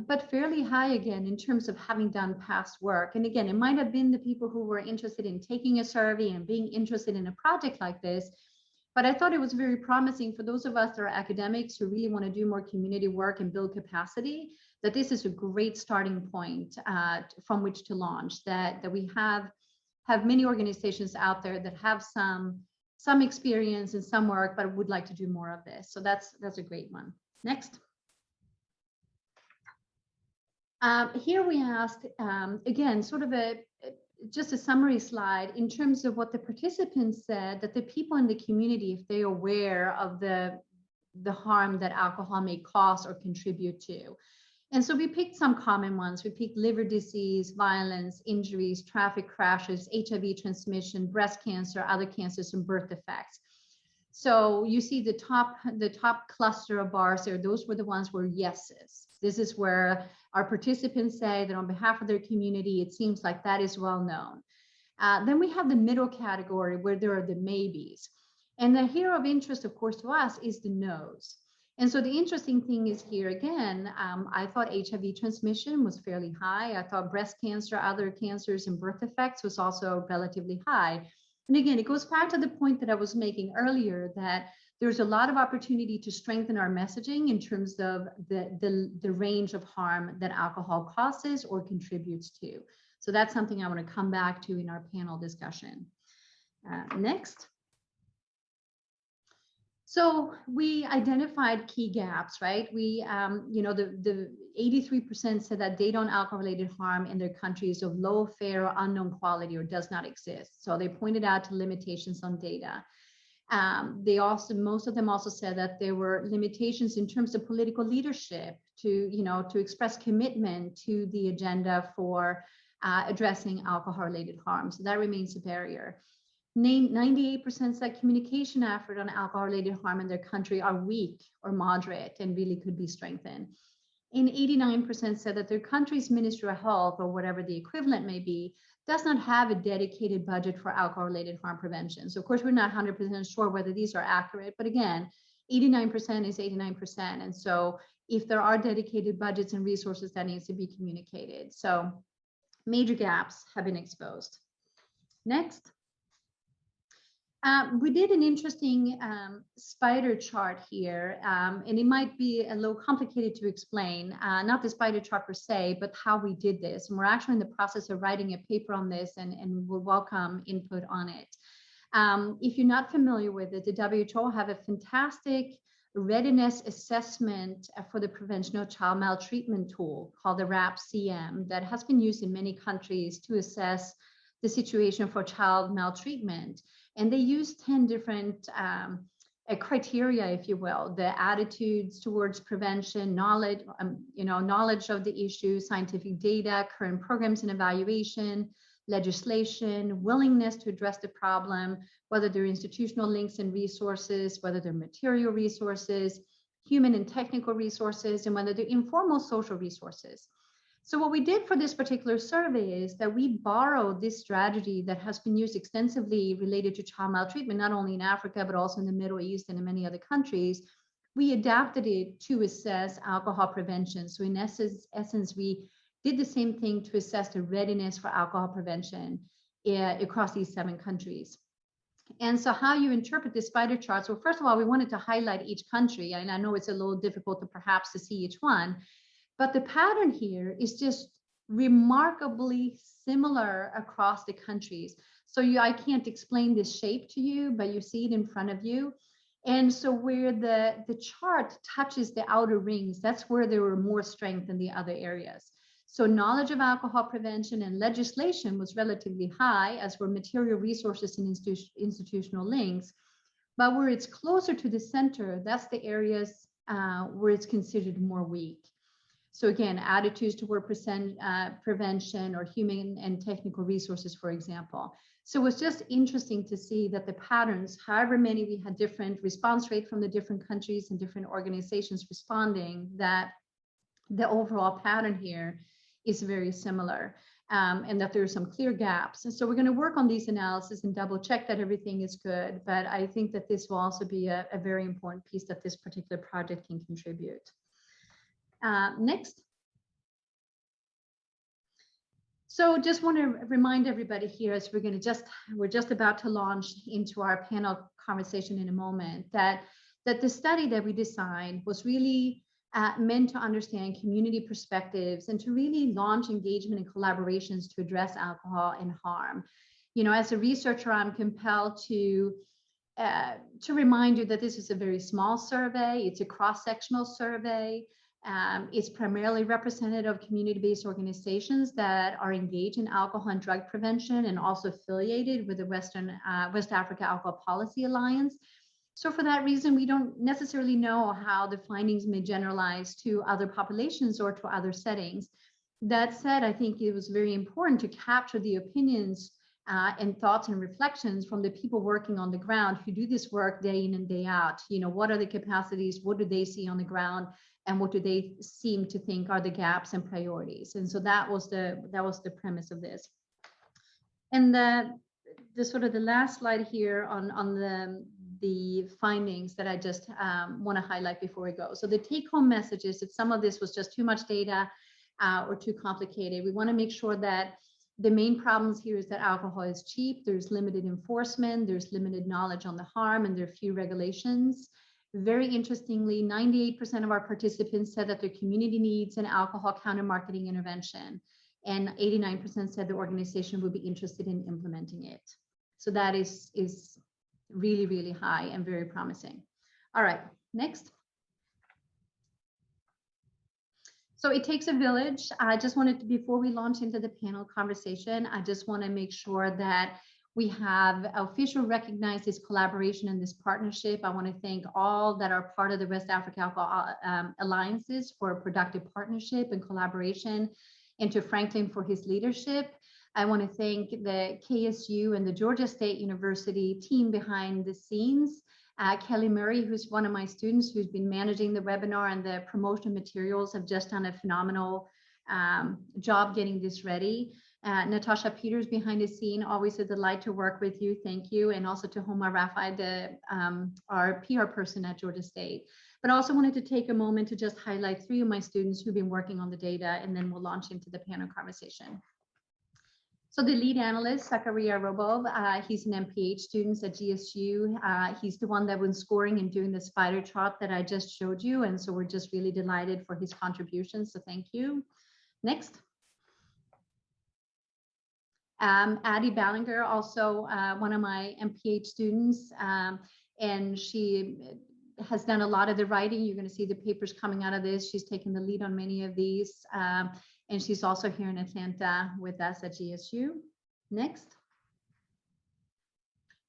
but fairly high again in terms of having done past work. And again, it might have been the people who were interested in taking a survey and being interested in a project like this, but I thought it was very promising for those of us that are academics who really want to do more community work and build capacity, that this is a great starting point from which to launch, that we have many organizations out there that have some experience and some work, but would like to do more of this. So that's a great one. Next. Here we asked, again, sort of just a summary slide in terms of what the participants said, that the people in the community, if they're aware of the harm that alcohol may cause or contribute to. And so we picked some common ones. We picked liver disease, violence, injuries, traffic crashes, HIV transmission, breast cancer, other cancers, and birth defects. So you see the top cluster of bars there, those were the ones where yeses. This is where our participants say that on behalf of their community, it seems like that is well known. Then we have the middle category where there are the maybes. And the here of interest, of course, to us is the no's. And so the interesting thing is here again, I thought HIV transmission was fairly high. I thought breast cancer, other cancers, and birth defects was also relatively high. And again, it goes back to the point that I was making earlier, that there's a lot of opportunity to strengthen our messaging in terms of the range of harm that alcohol causes or contributes to. So that's something I want to come back to in our panel discussion. Next. So we identified key gaps, right? We, the 83% said that data on alcohol-related harm in their country is of low, fair, or unknown quality or does not exist. So they pointed out to limitations on data. Most of them also said that there were limitations in terms of political leadership to express commitment to the agenda for addressing alcohol-related harm. So that remains a barrier. 98% said communication effort on alcohol-related harm in their country are weak or moderate and really could be strengthened. And 89% said that their country's Ministry of Health, or whatever the equivalent may be, does not have a dedicated budget for alcohol-related harm prevention. So of course, we're not 100% sure whether these are accurate, but again, 89% is 89%. And so if there are dedicated budgets and resources, that needs to be communicated. So major gaps have been exposed. Next. We did an interesting spider chart here, and it might be a little complicated to explain, not the spider chart per se, but how we did this. And we're actually in the process of writing a paper on this, and we'll welcome input on it. If you're not familiar with it, the WHO have a fantastic readiness assessment for the prevention of child maltreatment tool called the RAP-CM that has been used in many countries to assess the situation for child maltreatment. And they use 10 different criteria, if you will, the attitudes towards prevention, knowledge, knowledge of the issue, scientific data, current programs and evaluation, legislation, willingness to address the problem, whether they're institutional links and resources, whether they're material resources, human and technical resources, and whether they're informal social resources. So what we did for this particular survey is that we borrowed this strategy that has been used extensively related to child maltreatment, not only in Africa, but also in the Middle East and in many other countries. We adapted it to assess alcohol prevention. So in essence, we did the same thing to assess the readiness for alcohol prevention across these 7 countries. And so how you interpret this spider chart. So first of all, we wanted to highlight each country. And I know it's a little difficult to perhaps to see each one, but the pattern here is just remarkably similar across the countries. So I can't explain this shape to you, but you see it in front of you. And so where the chart touches the outer rings, that's where there were more strength in the other areas. So knowledge of alcohol prevention and legislation was relatively high, as were material resources and institutional links. But where it's closer to the center, that's the areas where it's considered more weak. So again, attitudes toward prevention or human and technical resources, for example. So it was just interesting to see that the patterns, however many we had different response rate from the different countries and different organizations responding, that the overall pattern here is very similar, and that there are some clear gaps. And so we're going to work on these analysis and double check that everything is good. But I think that this will also be a very important piece that this particular project can contribute. Next. So just want to remind everybody here, as we're just about to launch into our panel conversation in a moment, that the study that we designed was really meant to understand community perspectives and to really launch engagement and collaborations to address alcohol and harm. You know, as a researcher, I'm compelled to remind you that this is a very small survey. It's a cross-sectional survey. It's primarily representative of community-based organizations that are engaged in alcohol and drug prevention and also affiliated with the West Africa Alcohol Policy Alliance. So for that reason, we don't necessarily know how the findings may generalize to other populations or to other settings. That said, I think it was very important to capture the opinions and thoughts and reflections from the people working on the ground who do this work day in and day out. You know, what are the capacities? What do they see on the ground? And what do they seem to think are the gaps and priorities? And so that was the premise of this. And the sort of the last slide here on the findings that I just want to highlight before we go. So the take-home message is that some of this was just too much data or too complicated. We want to make sure that the main problems here is that alcohol is cheap, there's limited enforcement, there's limited knowledge on the harm, and there are few regulations. Very interestingly, 98% of our participants said that their community needs an alcohol counter-marketing intervention, and 89% said the organization would be interested in implementing it. So that is really, really high and very promising. All right, next. So it takes a village. I just wanted to, before we launch into the panel conversation, I just want to make sure that we have officially recognized this collaboration and this partnership. I want to thank all that are part of the West Africa Alcohol Alliances for a productive partnership and collaboration, and to Franklin for his leadership. I want to thank the KSU and the Georgia State University team behind the scenes. Kelly Murray, who's one of my students, who's been managing the webinar and the promotion materials, have just done a phenomenal job getting this ready. Natasha Peters behind the scene, always a delight to work with you. Thank you. And also to Homa Rafai, our PR person at Georgia State. But I also wanted to take a moment to just highlight 3 of my students who've been working on the data, and then we'll launch into the panel conversation. So the lead analyst, Zakaria Robov, he's an MPH student at GSU. He's the one that was scoring and doing the spider chart that I just showed you. And so we're just really delighted for his contributions. So thank you. Next. Addie Ballinger, also one of my MPH students, and she has done a lot of the writing. You're going to see the papers coming out of this. She's taken the lead on many of these. And she's also here in Atlanta with us at GSU. Next.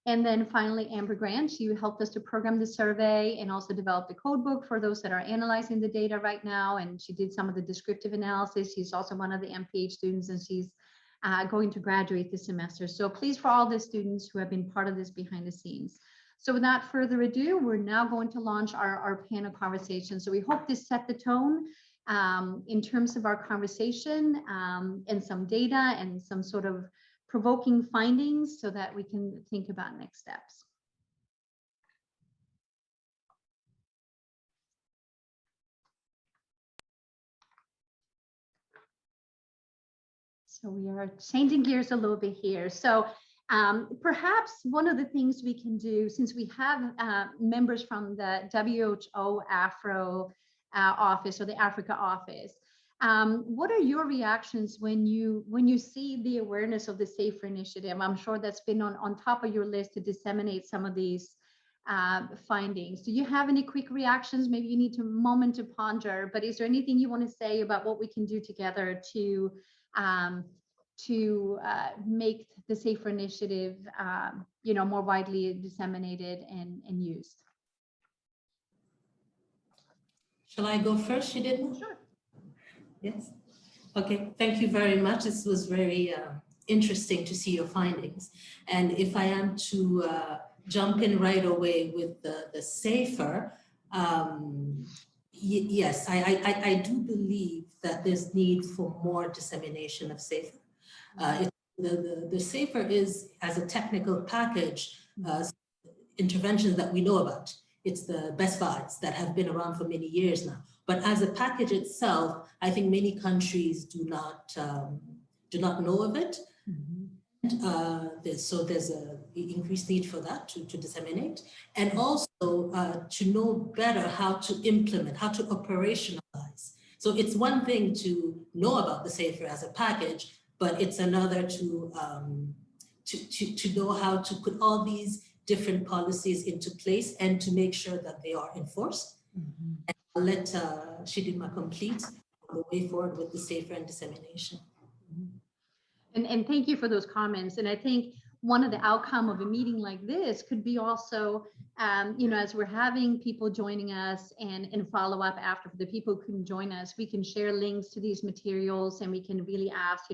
And then finally, Amber Grant, she helped us to program the survey and also develop the code book for those that are analyzing the data right now. And she did some of the descriptive analysis. She's also one of the MPH students, and she's going to graduate this semester. So please, for all the students who have been part of this behind the scenes. So without further ado, we're now going to launch our panel conversation. So we hope this set the tone. in terms of our conversation and some data and some sort of provoking findings so that we can think about next steps. So we are changing gears a little bit here. So perhaps one of the things we can do, since we have members from the WHO Afro office or the Africa office, what are your reactions when you see the awareness of the SAFER initiative? I'm sure that's been on top of your list to disseminate some of these findings. Do you have any quick reactions? Maybe you need a moment to ponder, but is there anything you want to say about what we can do together to make the SAFER initiative, more widely disseminated and used? Shall I go first? You didn't? Sure. Yes. Okay. Thank you very much. This was very interesting to see your findings. And if I am to jump in right away with the SAFER, yes, I do believe that there's need for more dissemination of SAFER. The SAFER is, as a technical package, interventions that we know about. It's the best buys that have been around for many years now. But as a package itself, I think many countries do not know of it. So there's an increased need for that to disseminate, and also to know better how to implement, how to operationalize. So it's one thing to know about the SAFER as a package, but it's another to know how to put all these different policies into place and to make sure that they are enforced. And I'll let Chidinma complete the way forward with the SAFER and dissemination. And thank you for those comments. And I think one of the outcome of a meeting like this could be also, as we're having people joining us and follow up after, for the people who couldn't join us, we can share links to these materials and we can really ask,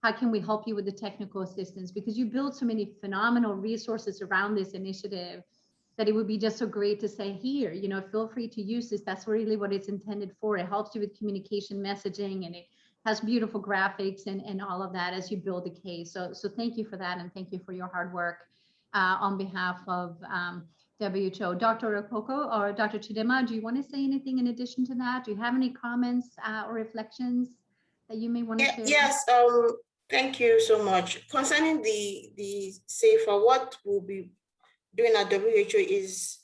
how can we help you with the technical assistance? Because you build so many phenomenal resources around this initiative that it would be just so great to say, here, feel free to use this. That's really what it's intended for. It helps you with communication messaging, and it has beautiful graphics and all of that as you build the case. So thank you for that, and thank you for your hard work on behalf of WHO. Dr. Opoko or Dr. Chidinma, do you want to say anything in addition to that? Do you have any comments or reflections that you may want to share? Yes, thank you so much. Concerning the SAFER, what we'll be doing at WHO is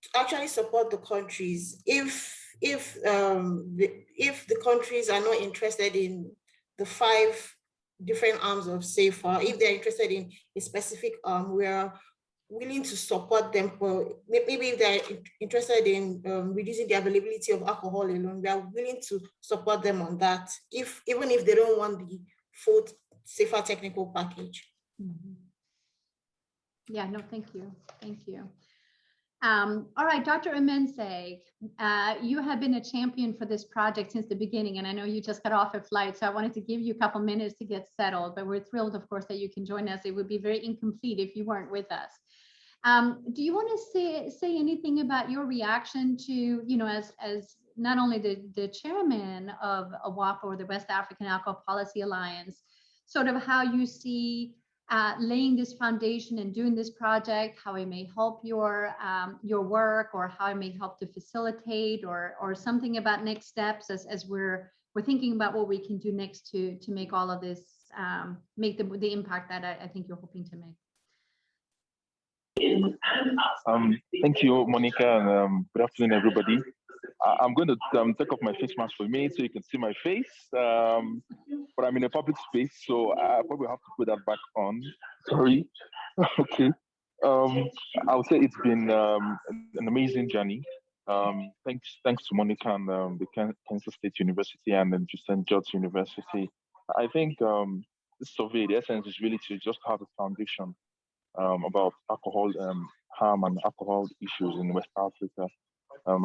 to actually support the countries. If the countries are not interested in the 5 different arms of SAFER, if they're interested in a specific arm, we are willing to support them. For maybe if they're interested in reducing the availability of alcohol alone, we are willing to support them on that, even if they don't want the full SAFER technical package. Yeah, no, thank you. Thank you. All right, Dr. Emensei, you have been a champion for this project since the beginning, and I know you just got off a flight, so I wanted to give you a couple minutes to get settled, but we're thrilled, of course, that you can join us. It would be very incomplete if you weren't with us. Do you want to say anything about your reaction to, as not only the chairman of AWAPA, or the West African Alcohol Policy Alliance, sort of how you see laying this foundation and doing this project, how it may help your work, or how it may help to facilitate, or something about next steps as we're thinking about what we can do next to make all of this, make the impact that I think you're hoping to make. Thank you, Monica, and good afternoon, everybody. I'm going to take off my face mask for a minute so you can see my face, but I'm in a public space, so I probably have to put that back on. Sorry. Okay. I would say it's been an amazing journey. Thanks to Monica and the Kennesaw State University and then St. George's University. I think this survey, the essence is really to just have a foundation about alcohol harm and alcohol issues in West Africa.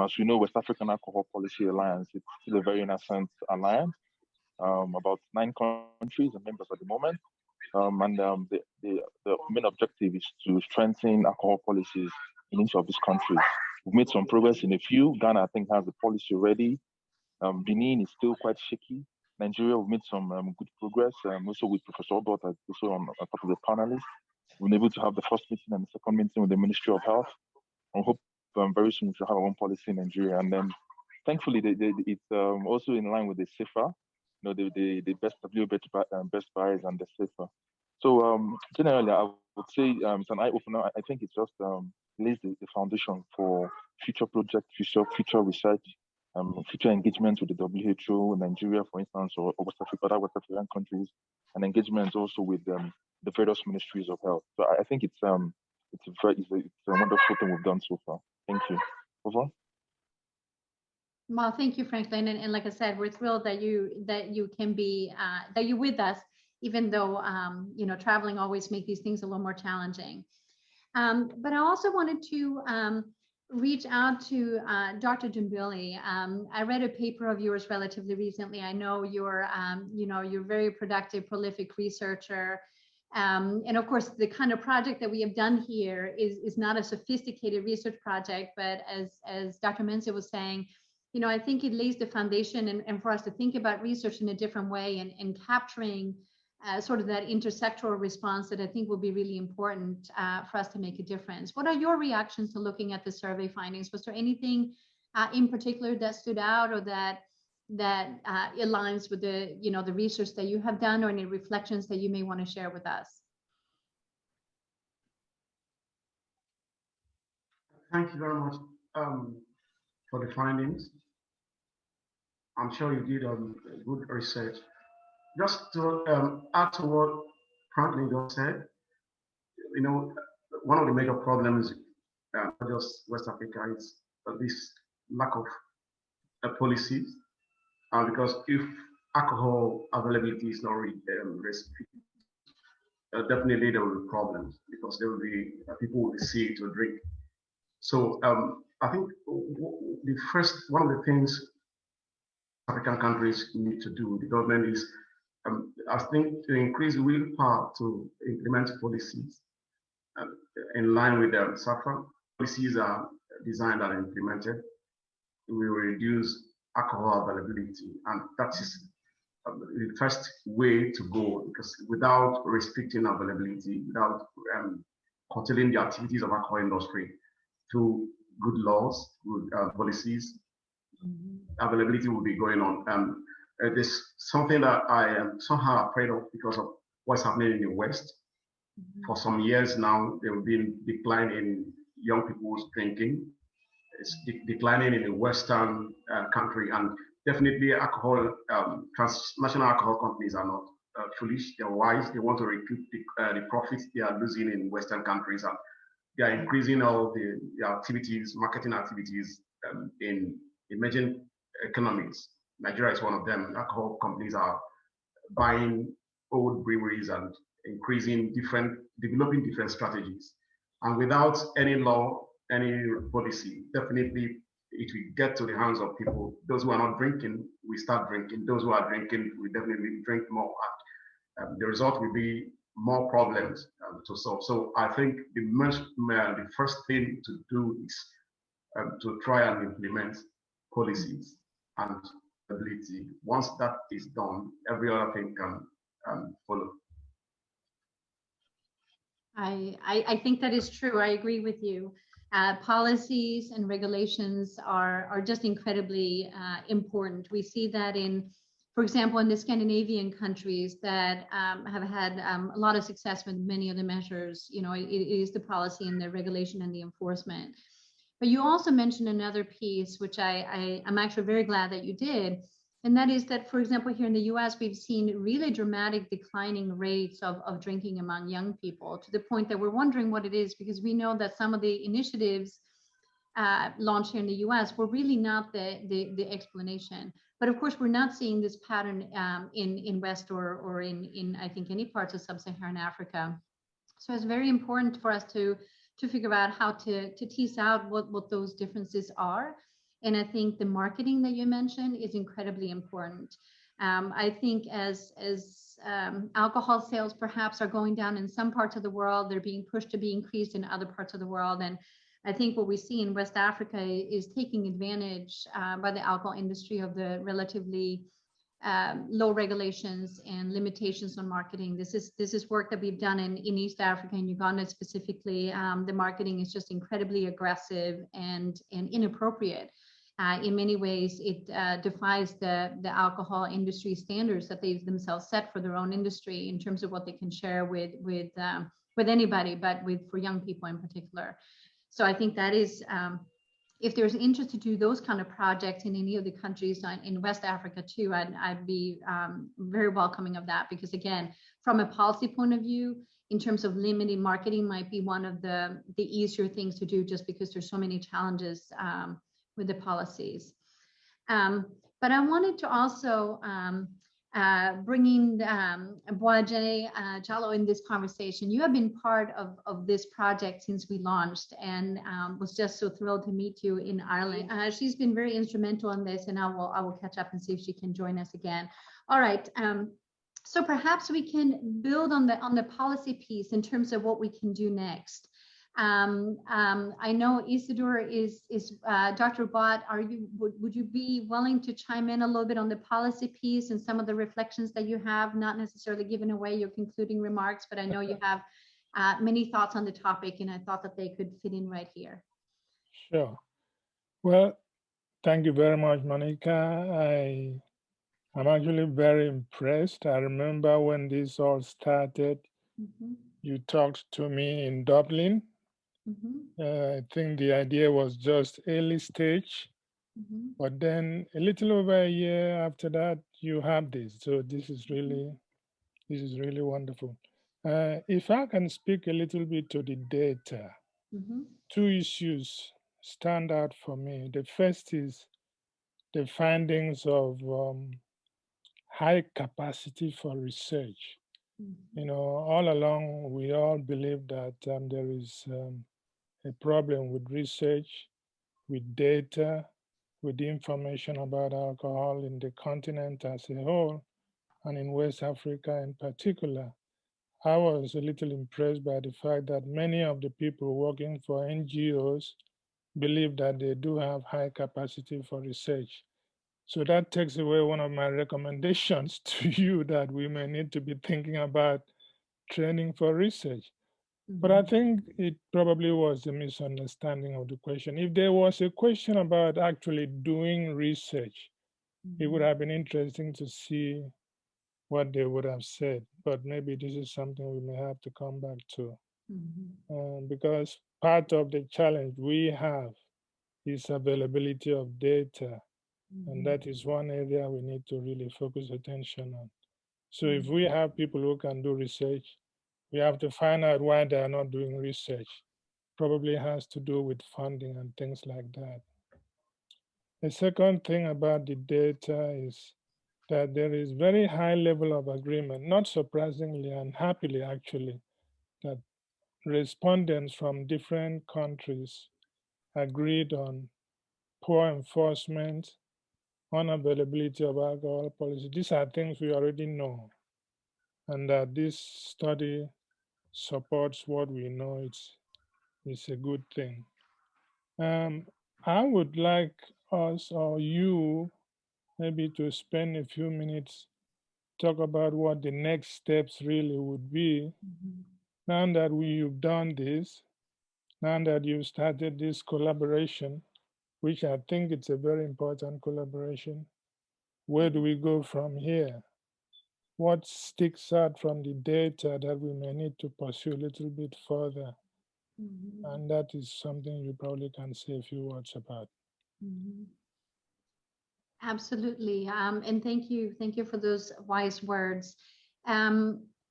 As we know, West African Alcohol Policy Alliance, it's still a very nascent alliance. About 9 countries are members at the moment. The main objective is to strengthen alcohol policies in each of these countries. We've made some progress in a few. Ghana, I think, has a policy already. Benin is still quite shaky. Nigeria, we've made some good progress, also with Professor Obot, also on part of the panelists. We've been able to have the first meeting and the second meeting with the Ministry of Health. I hope very soon we should have our own policy in Nigeria. And then, thankfully, it's also in line with the CIFA, the best best buys and the CIFA. So generally, I would say it's an eye-opener. I think it just lays the foundation for future projects, future research, future engagement with the WHO, Nigeria, for instance, or West Africa, other West African countries, and engagement also with the various ministries of health. So I think it's a wonderful thing we've done so far. Thank you. Over. Well, thank you, Franklin. And like I said, we're thrilled that you can be that you're with us, even though traveling always makes these things a little more challenging. But I also wanted to reach out to Dr. Dumbili. I read a paper of yours relatively recently. I know you're a very productive, prolific researcher. And of course, the kind of project that we have done here is not a sophisticated research project, but as Dr. Emensei was saying, I think it lays the foundation and for us to think about research in a different way and capturing sort of that intersectoral response that I think will be really important for us to make a difference. What are your reactions to looking at the survey findings? Was there anything in particular that stood out or that aligns with the research that you have done, or any reflections that you may want to share with us? Thank you very much for the findings. I'm sure you did good research. Just to add to what Franklin just said, one of the major problems, not just West Africa, is this lack of policies. Because if alcohol availability is not restricted, definitely there will be problems, because there will be people will be sick to drink. So I think one of the things African countries need to do, the government is, I think, to increase willpower to implement policies in line with the SAFRA. Policies are designed and implemented. We will reduce alcohol availability, and that is the first way to go, because without restricting availability, without curtailing the activities of alcohol industry through good laws, good policies, availability will be going on. There's something that I am somehow afraid of because of what's happening in the West. For some years now, there have been decline in young people's drinking. It's declining in the Western country, and definitely alcohol, transnational alcohol companies are not foolish. They're wise. They want to recoup the profits they are losing in Western countries, and they are increasing all the activities, marketing activities in emerging economies. Nigeria is one of them. Alcohol companies are buying old breweries and developing different strategies. And without any law, any policy, definitely it will get to the hands of people. Those who are not drinking, we start drinking. Those who are drinking, we definitely drink more. The result will be more problems to solve. So I think the first thing to do is to try and implement policies and ability. Once that is done, every other thing can follow. I think that is true. I agree with you. Policies and regulations are just incredibly important. We see that for example, in the Scandinavian countries that have had a lot of success with many of the measures. It is the policy and the regulation and the enforcement. But you also mentioned another piece, which I'm actually very glad that you did. And that is that, for example, here in the US, we've seen really dramatic declining rates of drinking among young people, to the point that we're wondering what it is, because we know that some of the initiatives launched here in the US were really not the explanation. But of course, we're not seeing this pattern in West or in I think, any parts of sub-Saharan Africa. So it's very important for us to figure out how to tease out what those differences are. And I think the marketing that you mentioned is incredibly important. I think as alcohol sales perhaps are going down in some parts of the world, they're being pushed to be increased in other parts of the world. And I think what we see in West Africa is taking advantage by the alcohol industry of the relatively low regulations and limitations on marketing. This is work that we've done in East Africa and Uganda specifically. The marketing is just incredibly aggressive and inappropriate. In many ways, it defies the alcohol industry standards that they've themselves set for their own industry in terms of what they can share with anybody, but for young people in particular. So I think that is, if there's interest to do those kind of projects in any of the countries in West Africa too, I'd be very welcoming of that, because again, from a policy point of view, in terms of limiting marketing might be one of the easier things to do, just because there's so many challenges with the policies. But I wanted to also bring in Boi-Jenneh-Jalloh in this conversation. You have been part of this project since we launched, and was just so thrilled to meet you in Ireland. She's been very instrumental in this, and I will catch up and see if she can join us again. All right. So perhaps we can build on the policy piece in terms of what we can do next. I know Isidore is Dr. Obot, would you be willing to chime in a little bit on the policy piece and some of the reflections that you have, not necessarily giving away your concluding remarks, but I know you have many thoughts on the topic, and I thought that they could fit in right here. Sure. Well, thank you very much, Monica. I'm actually very impressed. I remember when this all started, you talked to me in Dublin. I think the idea was just early stage, but then a little over a year after that, you have this. So this is really wonderful. If I can speak a little bit to the data, two issues stand out for me. The first is the findings of high capacity for research. You know, all along, we all believe that there is a problem with research, with data, with information about alcohol in the continent as a whole, and in West Africa in particular. I was a little impressed by the fact that many of the people working for NGOs believe that they do have high capacity for research. So that takes away one of my recommendations to you, that we may need to be thinking about training for research. But I think it probably was a misunderstanding of the question. If there was a question about actually doing research, it would have been interesting to see what they would have said. But maybe this is something we may have to come back to. Because part of the challenge we have is availability of data. And that is one area we need to really focus attention on. So if we have people who can do research, we have to find out why they are not doing research. Probably has to do with funding and things like that. The second thing about the data is that there is very high level of agreement, not surprisingly and happily actually, that respondents from different countries agreed on poor enforcement, unavailability of alcohol policy. These are things we already know, and that this study supports what we know. It's a good thing. I would like us or you maybe to spend a few minutes talk about what the next steps really would be. Now that you've done this, now that you've started this collaboration, which I think it's a very important collaboration, where do we go from here? What sticks out from the data that we may need to pursue a little bit further? And that is something you probably can say a few words about. Absolutely, and thank you for those wise words.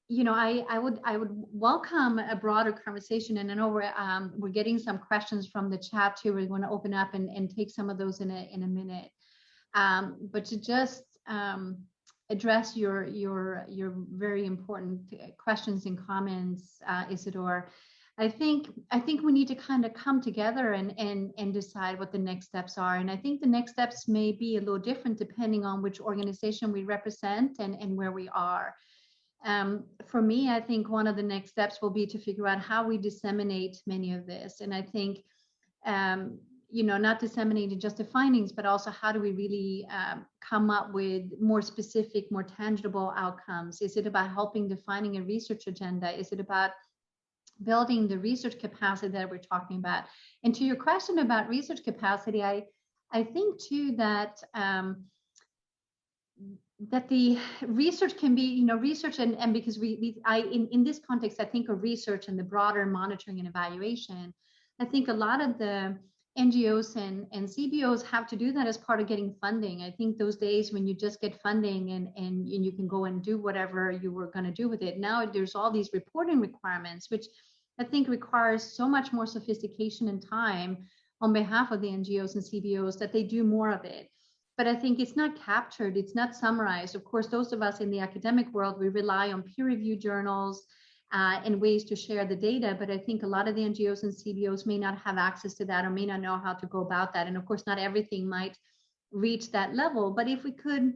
You know, I would welcome a broader conversation, and I know we're getting some questions from the chat too. We're going to open up and take some of those in a minute. But to just address your very important questions and comments, Isidore, I think we need to kind of come together and decide what the next steps are. And I think the next steps may be a little different depending on which organization we represent and where we are. For me, I think one of the next steps will be to figure out how we disseminate many of this. And I think not disseminating just the findings, but also how do we really come up with more specific, more tangible outcomes? Is it about helping defining a research agenda? Is it about building the research capacity that we're talking about? And to your question about research capacity, I think too that that the research can be, research and because in this context, I think of research and the broader monitoring and evaluation. I think a lot of the NGOs and CBOs have to do that as part of getting funding. I think those days when you just get funding and you can go and do whatever you were going to do with it. Now there's all these reporting requirements, which I think requires so much more sophistication and time on behalf of the NGOs and CBOs that they do more of it. But I think it's not captured, it's not summarized. Of course, those of us in the academic world, we rely on peer-reviewed journals and ways to share the data. But I think a lot of the NGOs and CBOs may not have access to that or may not know how to go about that. And of course, not everything might reach that level. But if we could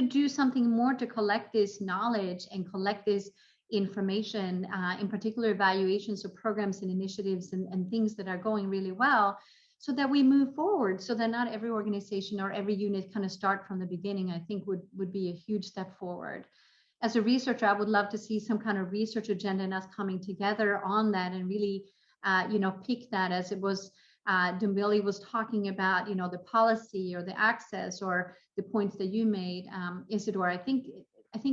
do something more to collect this knowledge and collect this information, in particular evaluations of programs and initiatives and things that are going really well, so that we move forward, so that not every organization or every unit kind of start from the beginning, I think would be a huge step forward. As a researcher, I would love to see some kind of research agenda and us coming together on that and really, pick that, as it was Dumbili was talking about, the policy or the access or the points that you made, Isidore. I think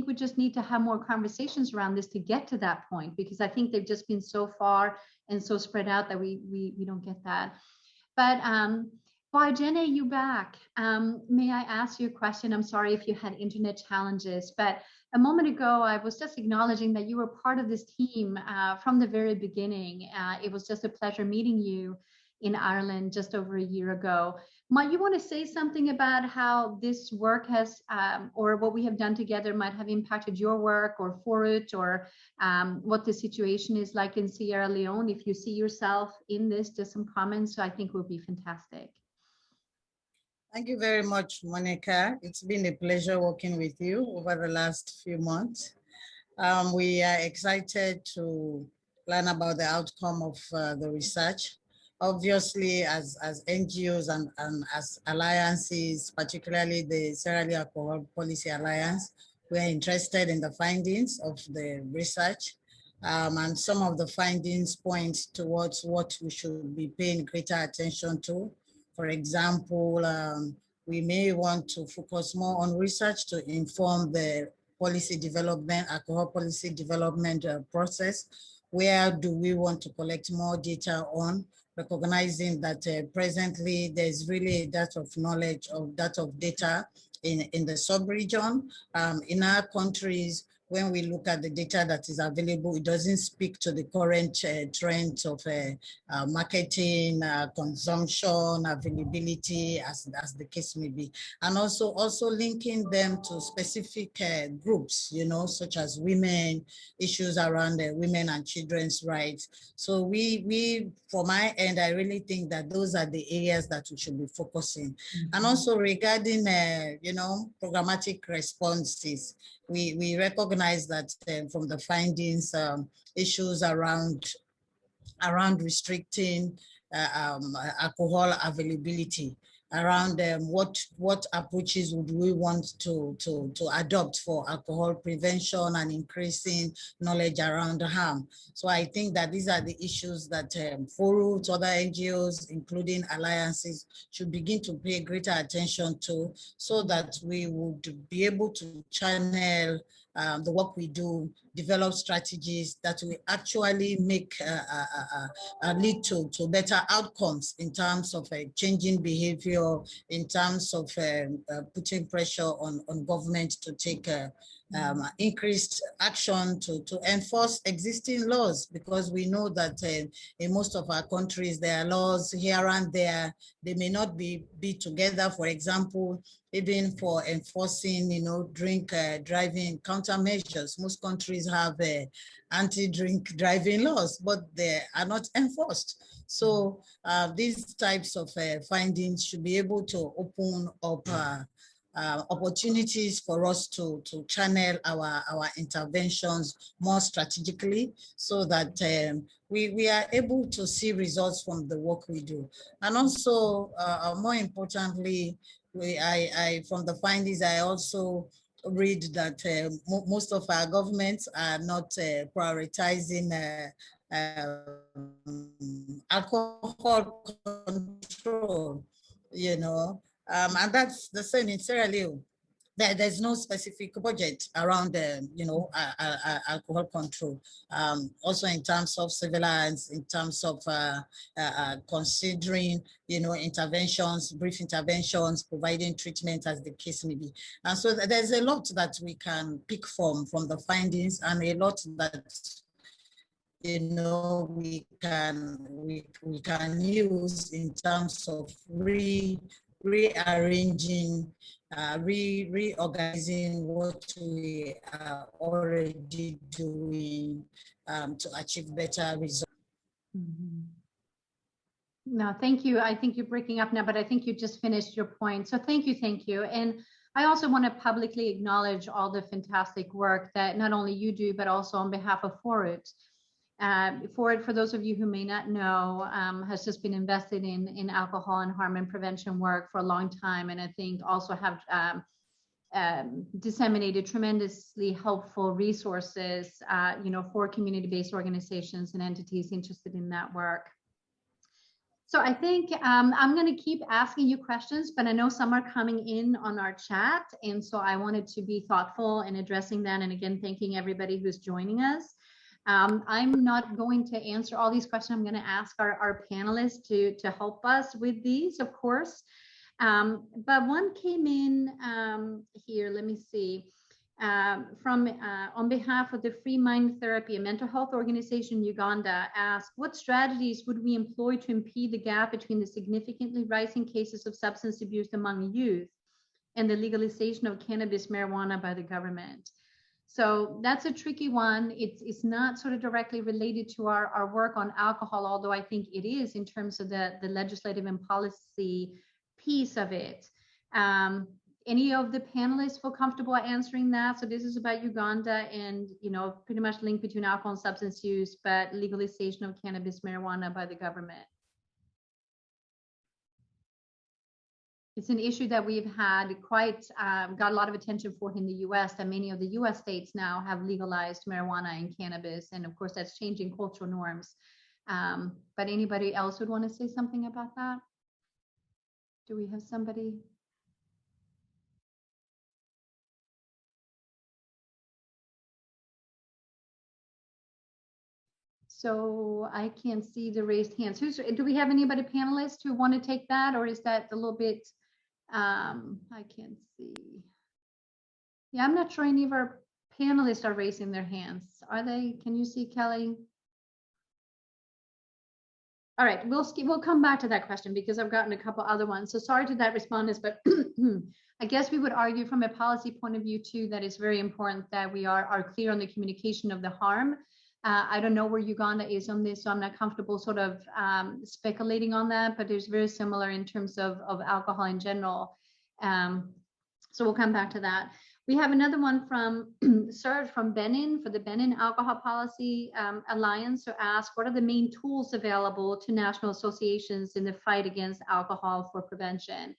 we just need to have more conversations around this to get to that point, because I think they've just been so far and so spread out that we don't get that. But Boi-Jenneh, you back. May I ask you a question? I'm sorry if you had internet challenges, but a moment ago, I was just acknowledging that you were part of this team from the very beginning. It was just a pleasure meeting you in Ireland just over a year ago. Might you want to say something about how this work has, or what we have done together might have impacted your work or for it, or what the situation is like in Sierra Leone? If you see yourself in this, just some comments, so I think would be fantastic. Thank you very much, Monica. It's been a pleasure working with you over the last few months. We are excited to learn about the outcome of the research. Obviously, as NGOs and as alliances, particularly the Sierra Leone Alcohol Policy Alliance, we are interested in the findings of the research. And some of the findings point towards what we should be paying greater attention to. For example, we may want to focus more on research to inform the policy development, alcohol policy development process. Where do we want to collect more data on, recognizing that presently there's really a dearth of knowledge, of data in the sub-region. In our countries, when we look at the data that is available, it doesn't speak to the current trends of marketing, consumption, availability, as the case may be. And also linking them to specific groups, such as women, issues around women and children's rights. So we, from my end, I really think that those are the areas that we should be focusing. And also regarding, programmatic responses, we recognize that from the findings, issues around restricting alcohol availability, around what approaches would we want to adopt for alcohol prevention and increasing knowledge around harm. So I think that these are the issues that FORUT, other NGOs, including alliances, should begin to pay greater attention to, so that we would be able to channel the work we do, develop strategies that will actually make lead to better outcomes in terms of changing behavior, in terms of putting pressure on government to take increased action to enforce existing laws, because we know that in most of our countries there are laws here and there. They may not be together. For example, even for enforcing, drink driving countermeasures. Most countries have anti-drink driving laws, but they are not enforced. So these types of findings should be able to open up opportunities for us to channel our interventions more strategically so that we are able to see results from the work we do. And also, more importantly, from the findings, I also read that most of our governments are not prioritizing alcohol control, you know, and that's the same in Sierra Leone. There's no specific budget around, you know, alcohol control. Also in terms of surveillance, in terms of considering, you know, interventions, brief interventions, providing treatment as the case may be. And so there's a lot that we can pick from the findings, and a lot that, you know, we can use in terms of rearranging, reorganizing what we are already doing to achieve better results. Mm-hmm. No, thank you. I think you're breaking up now, but I think you just finished your point. So thank you, thank you. And I also want to publicly acknowledge all the fantastic work that not only you do, but also on behalf of FORIT. FORIT, for those of you who may not know, has just been invested in alcohol and harm and prevention work for a long time, and I think also have disseminated tremendously helpful resources, you know, for community-based organizations and entities interested in that work. So I think I'm going to keep asking you questions, but I know some are coming in on our chat, and so I wanted to be thoughtful in addressing that. And again, thanking everybody who's joining us. I'm not going to answer all these questions. I'm going to ask our panelists to help us with these, of course. But one came in here, let me see, from on behalf of the Free Mind Therapy, a mental health organization in Uganda, asked, what strategies would we employ to impede the gap between the significantly rising cases of substance abuse among youth and the legalization of cannabis marijuana by the government? So that's a tricky one. It's not sort of directly related to our work on alcohol, although I think it is in terms of the legislative and policy piece of it. Any of the panelists feel comfortable answering that? So this is about Uganda and, you know, pretty much linked between alcohol and substance use, but legalization of cannabis marijuana by the government. It's an issue that we've had quite, got a lot of attention for in the US, and many of the US states now have legalized marijuana and cannabis. And of course, that's changing cultural norms. But anybody else would want to say something about that? Do we have somebody? So I can't see the raised hands. Do we have anybody panelists who want to take that, or is that a little bit, I can't see. Yeah, I'm not sure any of our panelists are raising their hands. Are they? Can you see, Kelly? All right, we'll come back to that question because I've gotten a couple other ones. So sorry to that respondents, but I guess we would argue from a policy point of view too that it's very important that we are clear on the communication of the harm. I don't know where Uganda is on this, so I'm not comfortable sort of speculating on that, but it's very similar in terms of alcohol in general. So we'll come back to that. We have another one from Serge from Benin for the Benin Alcohol Policy Alliance, who asked, what are the main tools available to national associations in the fight against alcohol for prevention?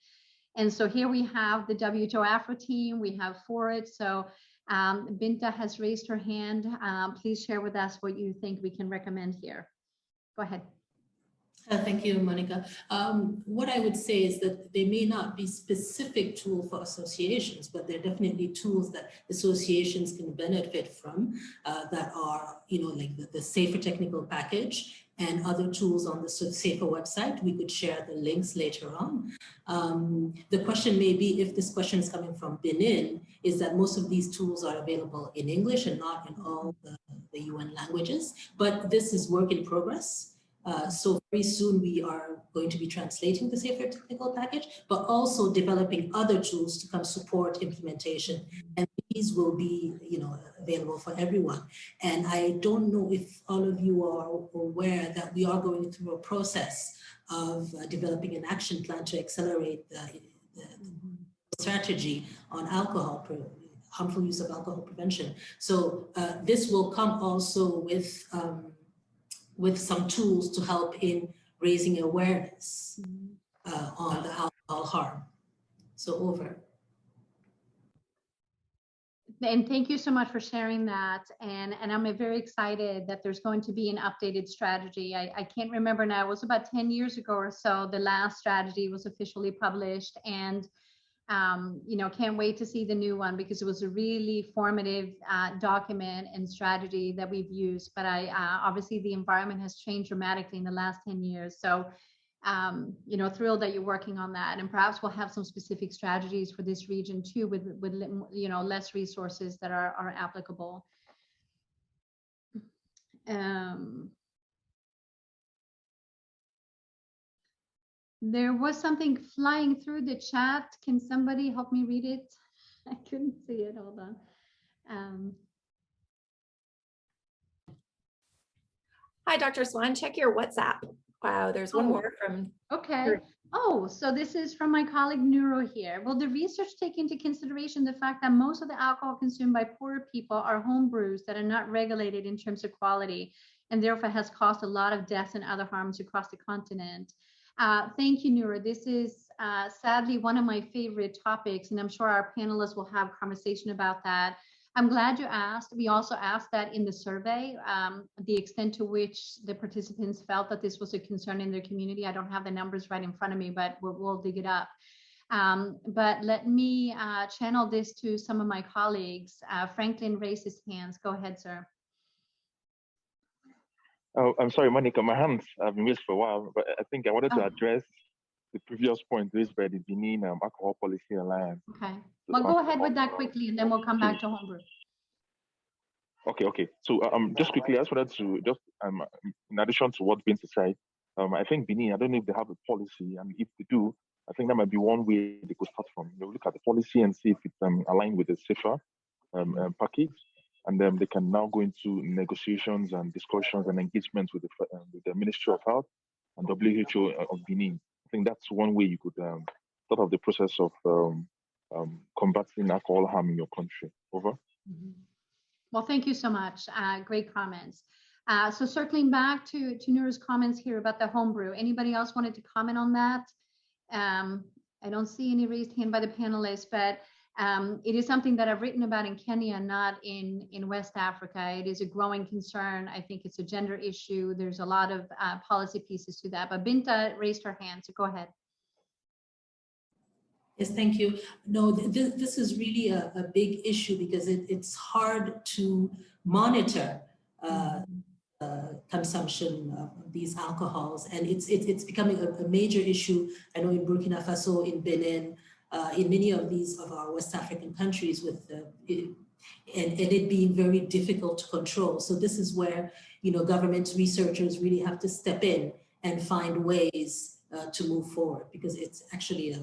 And so here we have the WHO Afro team, we have FORIT. So Binta has raised her hand. Please share with us what you think we can recommend here. Go ahead. Thank you, Monica. What I would say is that they may not be specific tools for associations, but they're definitely tools that associations can benefit from that are, you know, like the Safer Technical Package and other tools on the Safer website. We could share the links later on. The question may be, if this question is coming from Benin, is that most of these tools are available in English and not in all the UN languages, but this is work in progress. So very soon we are going to be translating the Safer Technical Package, but also developing other tools to come support implementation. And these will be, you know, available for everyone. And I don't know if all of you are aware that we are going through a process of developing an action plan to accelerate the strategy on alcohol, harmful use of alcohol prevention. So this will come also with some tools to help in raising awareness on the alcohol harm. So over. And thank you so much for sharing that. And I'm very excited that there's going to be an updated strategy. I can't remember now, it was about 10 years ago or so, the last strategy was officially published. And can't wait to see the new one because it was a really formative document and strategy that we've used. But obviously the environment has changed dramatically in the last 10 years. So, thrilled that you're working on that, and perhaps we'll have some specific strategies for this region too, with less resources that are applicable. There was something flying through the chat. Can somebody help me read it? I couldn't see it. Hold on. Hi, Dr. Swahn. Check your WhatsApp. Wow, there's one more from. Okay. Oh, so this is from my colleague Nuro here. Will the research take into consideration the fact that most of the alcohol consumed by poorer people are home brews that are not regulated in terms of quality, and therefore has caused a lot of deaths and other harms across the continent? Thank you, Nuro. This is sadly one of my favorite topics, and I'm sure our panelists will have conversation about that. I'm glad you asked. We also asked that in the survey, the extent to which the participants felt that this was a concern in their community. I don't have the numbers right in front of me, but we'll dig it up. But let me channel this to some of my colleagues. Franklin raised his hands. Go ahead, sir. Oh, I'm sorry, Monica, my hands have been raised for a while, but I think I wanted to address the previous point raised by the Benin Alcohol Policy Alliance. Okay, well, go ahead with that quickly, and then we'll come back to homebrew. Okay. So just quickly, I just wanted to in addition to what Binta said, I think Benin, I don't know if they have a policy, and if they do, I think that might be one way they could start from. Look at the policy and see if it's aligned with the safer package, and then they can now go into negotiations and discussions and engagements with the Ministry of Health and WHO of Benin. I think that's one way you could start off the process of combating alcohol harm in your country. Over. Mm-hmm. Well, thank you so much. Great comments. So circling back to Nuru's comments here about the homebrew. Anybody else wanted to comment on that? I don't see any raised hand by the panelists, but it is something that I've written about in Kenya, not in West Africa. It is a growing concern. I think it's a gender issue. There's a lot of policy pieces to that, but Binta raised her hand, so go ahead. Yes, thank you. No, this is really a big issue because it's hard to monitor consumption of these alcohols, and it's becoming a major issue. I know in Burkina Faso, in Benin, in many of our West African countries, with it being very difficult to control. So this is where government researchers really have to step in and find ways to move forward, because it's actually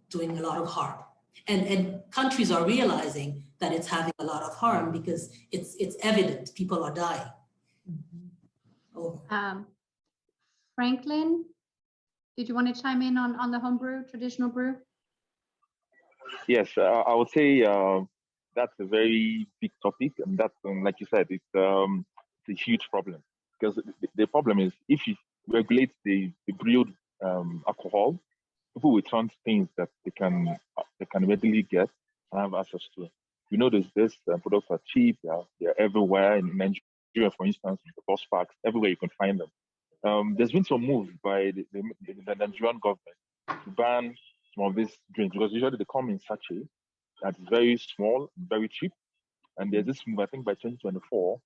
doing a lot of harm. And countries are realizing that it's having a lot of harm because it's evident people are dying. Mm-hmm. Franklin, did you want to chime in on the home brew, traditional brew? Yes, I would say that's a very big topic, and that, like you said, it's a huge problem, because the problem is if you regulate the brewed alcohol, people will turn to things that they can readily get and have access to. We know this products are cheap, they're everywhere in Nigeria, for instance, in the bus parks, everywhere you can find them. There's been some move by the Nigerian government to ban some of these drinks, because usually they come in sachet that's very small, very cheap. And there's this move, I think by 2024,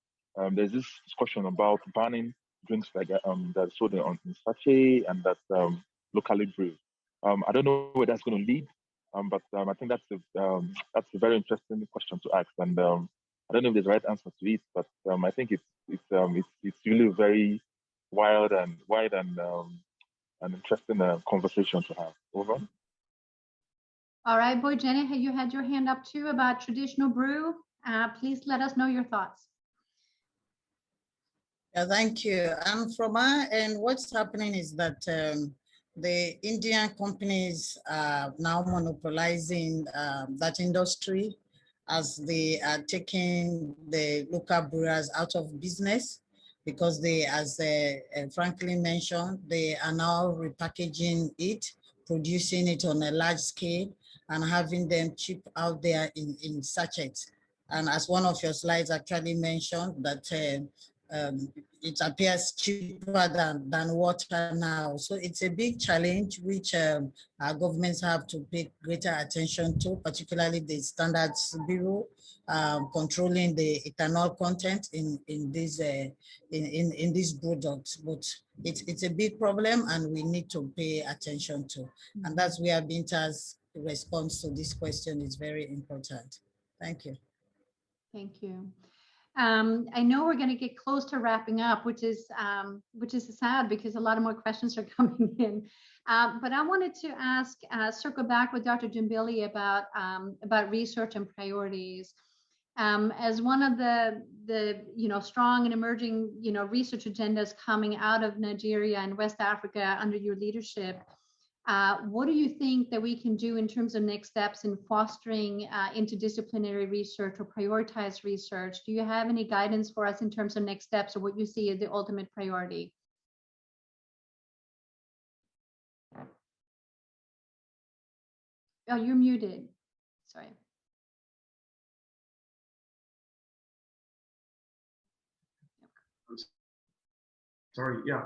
there's this discussion about banning drinks like that sold in sachet and that's locally brewed. I don't know where that's going to lead, but I think that's a very interesting question to ask, and I don't know if there's a right answer to it, but I think it's really very wild and an interesting conversation to have. Over. All right, Boi-Jenneh, you had your hand up too about traditional brew. Please let us know your thoughts. Yeah, thank you. From our end, what's happening is that the Indian companies are now monopolizing that industry as they are taking the local brewers out of business because they, as Franklin mentioned, they are now repackaging it, producing it on a large scale and having them cheap out there in sachets. And as one of your slides actually mentioned, that it appears cheaper than water now. So it's a big challenge which our governments have to pay greater attention to, particularly the Standards Bureau, controlling the ethanol content in these products. But it's a big problem and we need to pay attention to. And that's where Binta's response to this question is very important. Thank you. Thank you. I know we're going to get close to wrapping up, which is sad because a lot of more questions are coming in. But I wanted to ask, circle back with Dr. Dumbili about research and priorities. As one of the strong and emerging research agendas coming out of Nigeria and West Africa under your leadership, what do you think that we can do in terms of next steps in fostering interdisciplinary research or prioritized research? Do you have any guidance for us in terms of next steps or what you see as the ultimate priority? Oh, you're muted. Sorry. Sorry, yeah.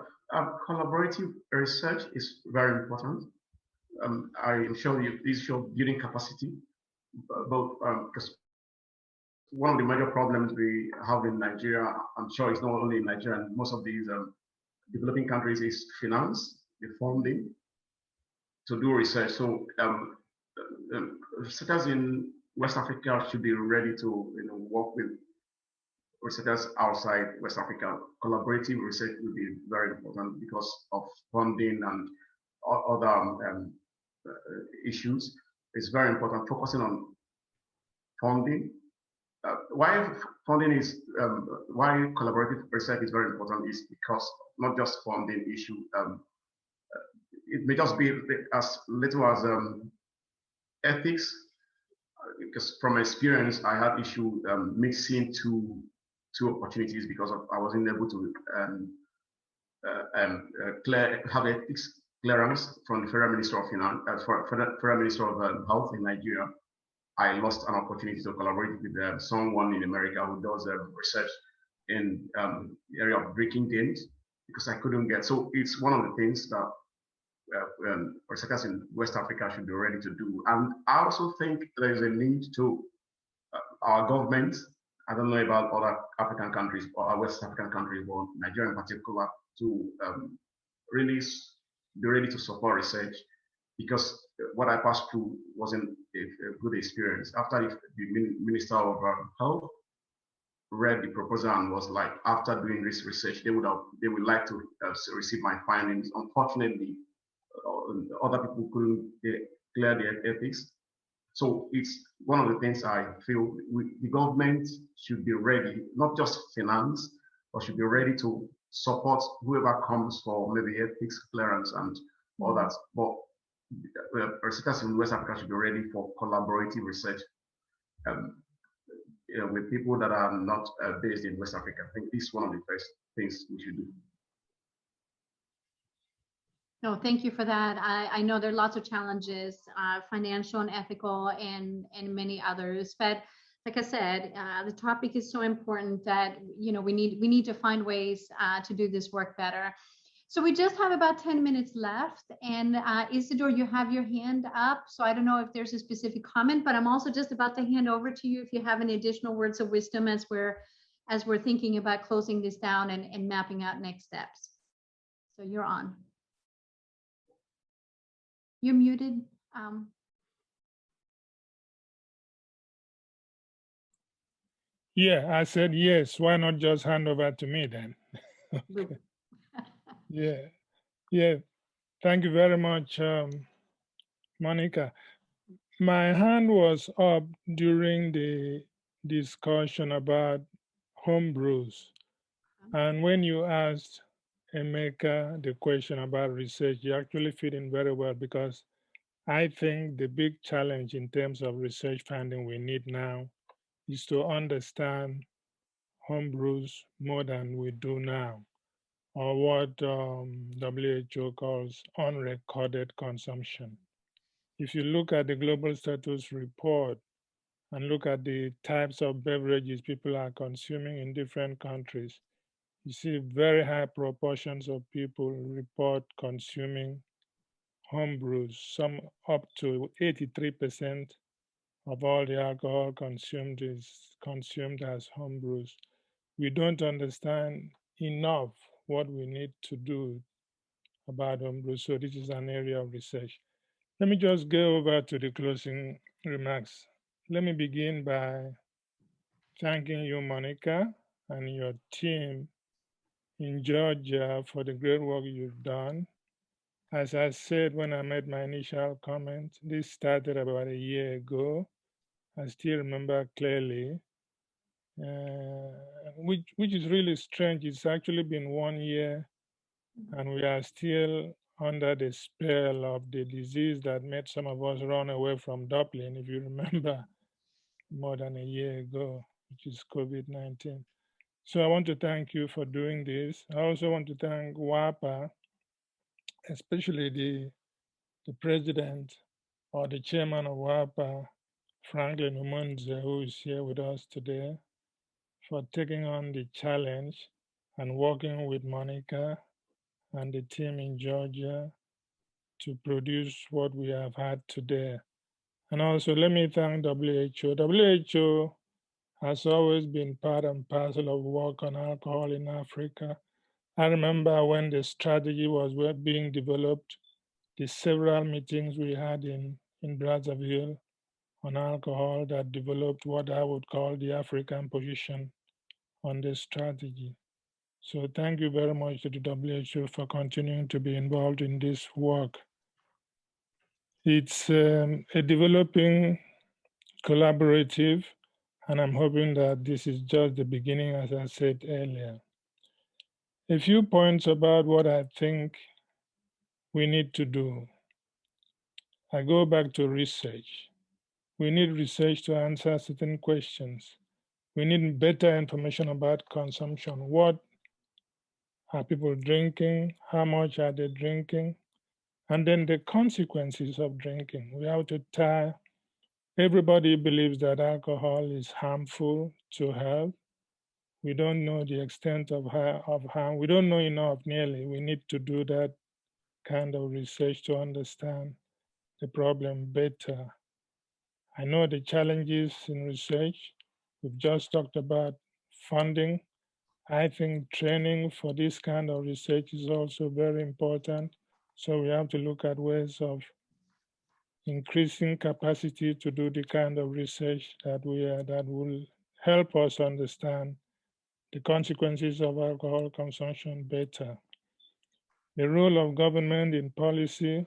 Collaborative research is very important. I am sure this show building capacity, both because one of the major problems we have in Nigeria, I'm sure it's not only in Nigeria, and most of these developing countries, is finance, the funding to do research. So researchers in West Africa should be ready to work with researchers outside West Africa. Collaborative research will be very important because of funding and other issues. It's very important focusing on funding. Why funding is why collaborative research is very important is because not just funding issue. It may just be as little as ethics. Because from experience, I had issue mixing two opportunities because I wasn't able to have ethics clearance from the Federal Minister of Finance, Federal Minister of Health in Nigeria. I lost an opportunity to collaborate with someone in America who does research in the area of drinking games because I couldn't get. So it's one of the things that researchers in West Africa should be ready to do. And I also think there is a need to our government. I don't know about other African countries or West African countries, but Nigeria in particular, to really be ready to support research, because what I passed through wasn't a good experience. After the Minister of Health read the proposal and was like, after doing this research, they would like to receive my findings. Unfortunately, other people couldn't clear their ethics. So it's one of the things I feel the government should be ready, not just finance, but should be ready to support whoever comes for maybe ethics clearance and all that. But researchers in West Africa should be ready for collaborative research with people that are not based in West Africa. I think this is one of the first things we should do. No, thank you for that. I know there are lots of challenges, financial and ethical and many others, but like I said, the topic is so important that we need to find ways to do this work better. So we just have about 10 minutes left, and Isidore, you have your hand up. So I don't know if there's a specific comment, but I'm also just about to hand over to you if you have any additional words of wisdom as we're thinking about closing this down and mapping out next steps. So you're on. You're muted. Yeah, I said yes. Why not just hand over to me then? Yeah. Thank you very much, Monica. My hand was up during the discussion about home brews. And when you asked Emeka the question about research. You actually fit in very well because I think the big challenge in terms of research funding we need now is to understand home brews more than we do now, or what WHO calls unrecorded consumption. If you look at the global status report and look at the types of beverages people are consuming in different countries, you see very high proportions of people report consuming home brews, some up to 83% of all the alcohol consumed is consumed as home brews. We don't understand enough what we need to do about home brews, so this is an area of research. Let me just go over to the closing remarks. Let me begin by thanking you, Monica, and your team in Georgia for the great work you've done. As I said when I made my initial comment, this started about a year ago. I still remember clearly, which is really strange. It's actually been 1 year and we are still under the spell of the disease that made some of us run away from Dublin, if you remember, more than a year ago, which is COVID-19. So I want to thank you for doing this. I also want to thank WAPA, especially the president or the chairman of WAPA, Franklin Emensei, who is here with us today, for taking on the challenge and working with Monica and the team in Georgia to produce what we have had today. And also let me thank WHO. WHO has always been part and parcel of work on alcohol in Africa. I remember when the strategy was being developed, the several meetings we had in Brazzaville on alcohol that developed what I would call the African position on this strategy. So thank you very much to the WHO for continuing to be involved in this work. It's a developing collaborative, and I'm hoping that this is just the beginning, as I said earlier. A few points about what I think we need to do. I go back to research. We need research to answer certain questions. We need better information about consumption. What are people drinking? How much are they drinking? And then the consequences of drinking. We have to tie. Everybody believes that alcohol is harmful to health. We don't know the extent of harm. We don't know enough nearly. We need to do that kind of research to understand the problem better. I know the challenges in research. We've just talked about funding. I think training for this kind of research is also very important. So we have to look at ways of increasing capacity to do the kind of research that will help us understand the consequences of alcohol consumption better. The role of government in policy,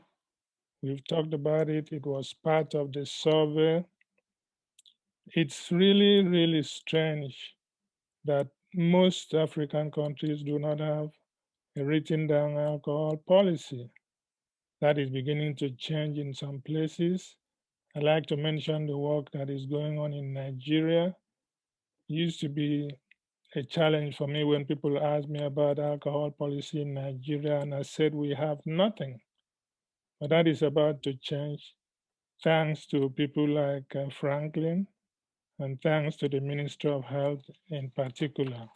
we've talked about it. It was part of the survey. It's really, really strange that most African countries do not have a written down alcohol policy. That is beginning to change in some places. I'd like to mention the work that is going on in Nigeria. It used to be a challenge for me when people asked me about alcohol policy in Nigeria, and I said we have nothing. But that is about to change, thanks to people like Franklin, and thanks to the Minister of Health in particular.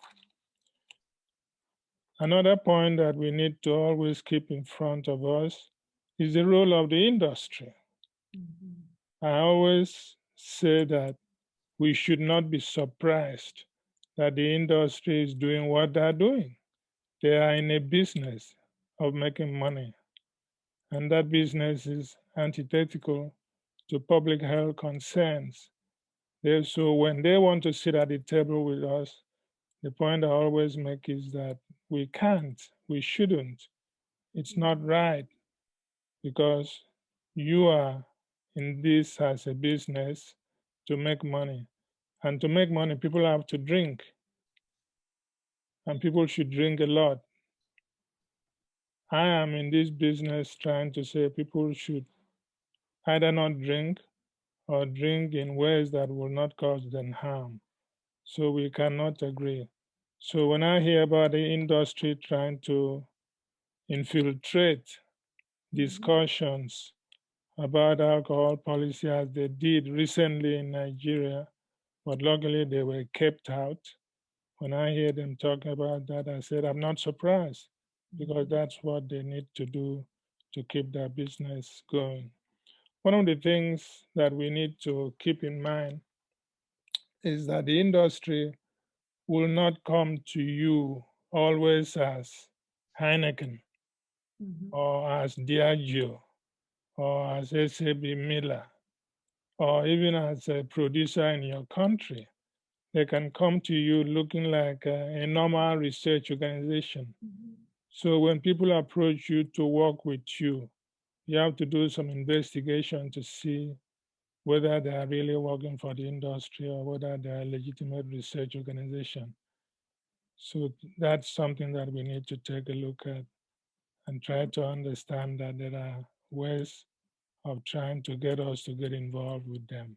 Another point that we need to always keep in front of us is the role of the industry. I always say that we should not be surprised that the industry is doing what they're doing. They are in a business of making money, and that business is antithetical to public health concerns. So when they want to sit at the table with us, the point I always make is that we can't, we shouldn't. It's not right, because you are in this as a business to make money. And to make money, people have to drink. And people should drink a lot. I am in this business trying to say people should either not drink or drink in ways that will not cause them harm. So we cannot agree. So when I hear about the industry trying to infiltrate discussions about alcohol policy as they did recently in Nigeria, but luckily they were kept out. When I hear them talk about that, I said, I'm not surprised because that's what they need to do to keep their business going. One of the things that we need to keep in mind is that the industry will not come to you always as Heineken or as Diageo or as SAB Miller or even as a producer in your country. They can come to you looking like a normal research organization. So when people approach you to work with you, you have to do some investigation to see whether they are really working for the industry or whether they are a legitimate research organization. So that's something that we need to take a look at and try to understand that there are ways of trying to get us to get involved with them.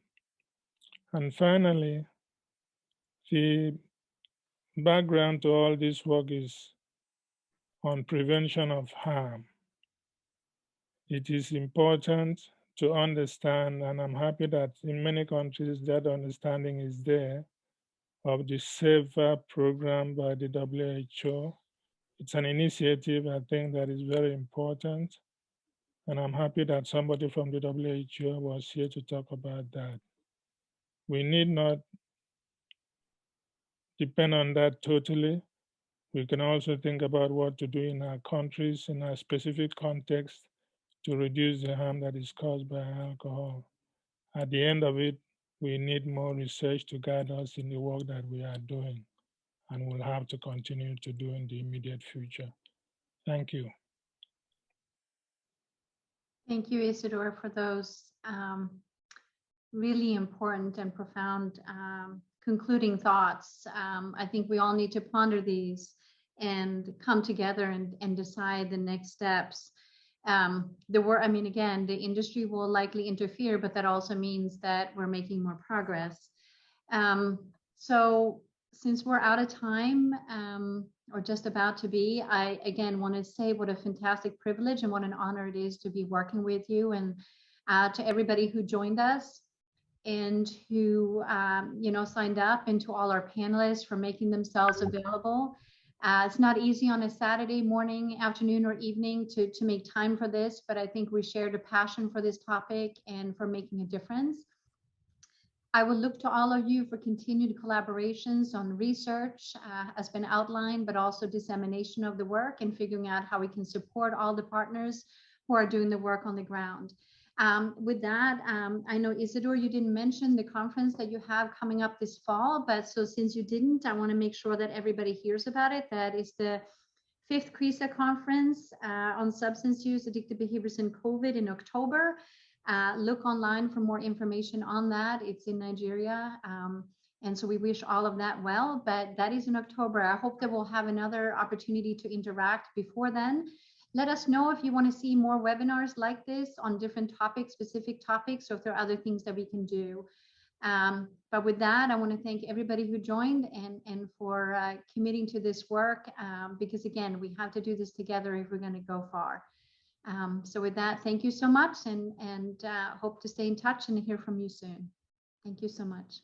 And finally, the background to all this work is on prevention of harm. It is important to understand, and I'm happy that in many countries that understanding is there, of the SAFER program by the WHO. It's an initiative, I think, that is very important. And I'm happy that somebody from the WHO was here to talk about that. We need not depend on that totally. We can also think about what to do in our countries, in our specific context, to reduce the harm that is caused by alcohol. At the end of it, we need more research to guide us in the work that we are doing and will have to continue to do in the immediate future. Thank you. Thank you, Isidore, for those really important and profound concluding thoughts. I think we all need to ponder these and come together and decide the next steps. Again, the industry will likely interfere, but that also means that we're making more progress. So since we're out of time, or just about to be, I again want to say what a fantastic privilege and what an honor it is to be working with you, and to everybody who joined us and who signed up, and to all our panelists for making themselves available. It's not easy on a Saturday morning, afternoon, or evening to make time for this, but I think we shared a passion for this topic and for making a difference. I will look to all of you for continued collaborations on research, has been outlined, but also dissemination of the work and figuring out how we can support all the partners who are doing the work on the ground. With that, I know, Isidore, you didn't mention the conference that you have coming up this fall, but so since you didn't, I want to make sure that everybody hears about it. That is the 5th CRISA conference on substance use, addictive behaviors, and COVID in October. Look online for more information on that. It's in Nigeria. And so we wish all of that well, but that is in October. I hope that we'll have another opportunity to interact before then. Let us know if you want to see more webinars like this on different topics, specific topics, or if there are other things that we can do. But with that, I want to thank everybody who joined and for committing to this work, because again, we have to do this together if we're going to go far. So with that, thank you so much, and hope to stay in touch and hear from you soon. Thank you so much.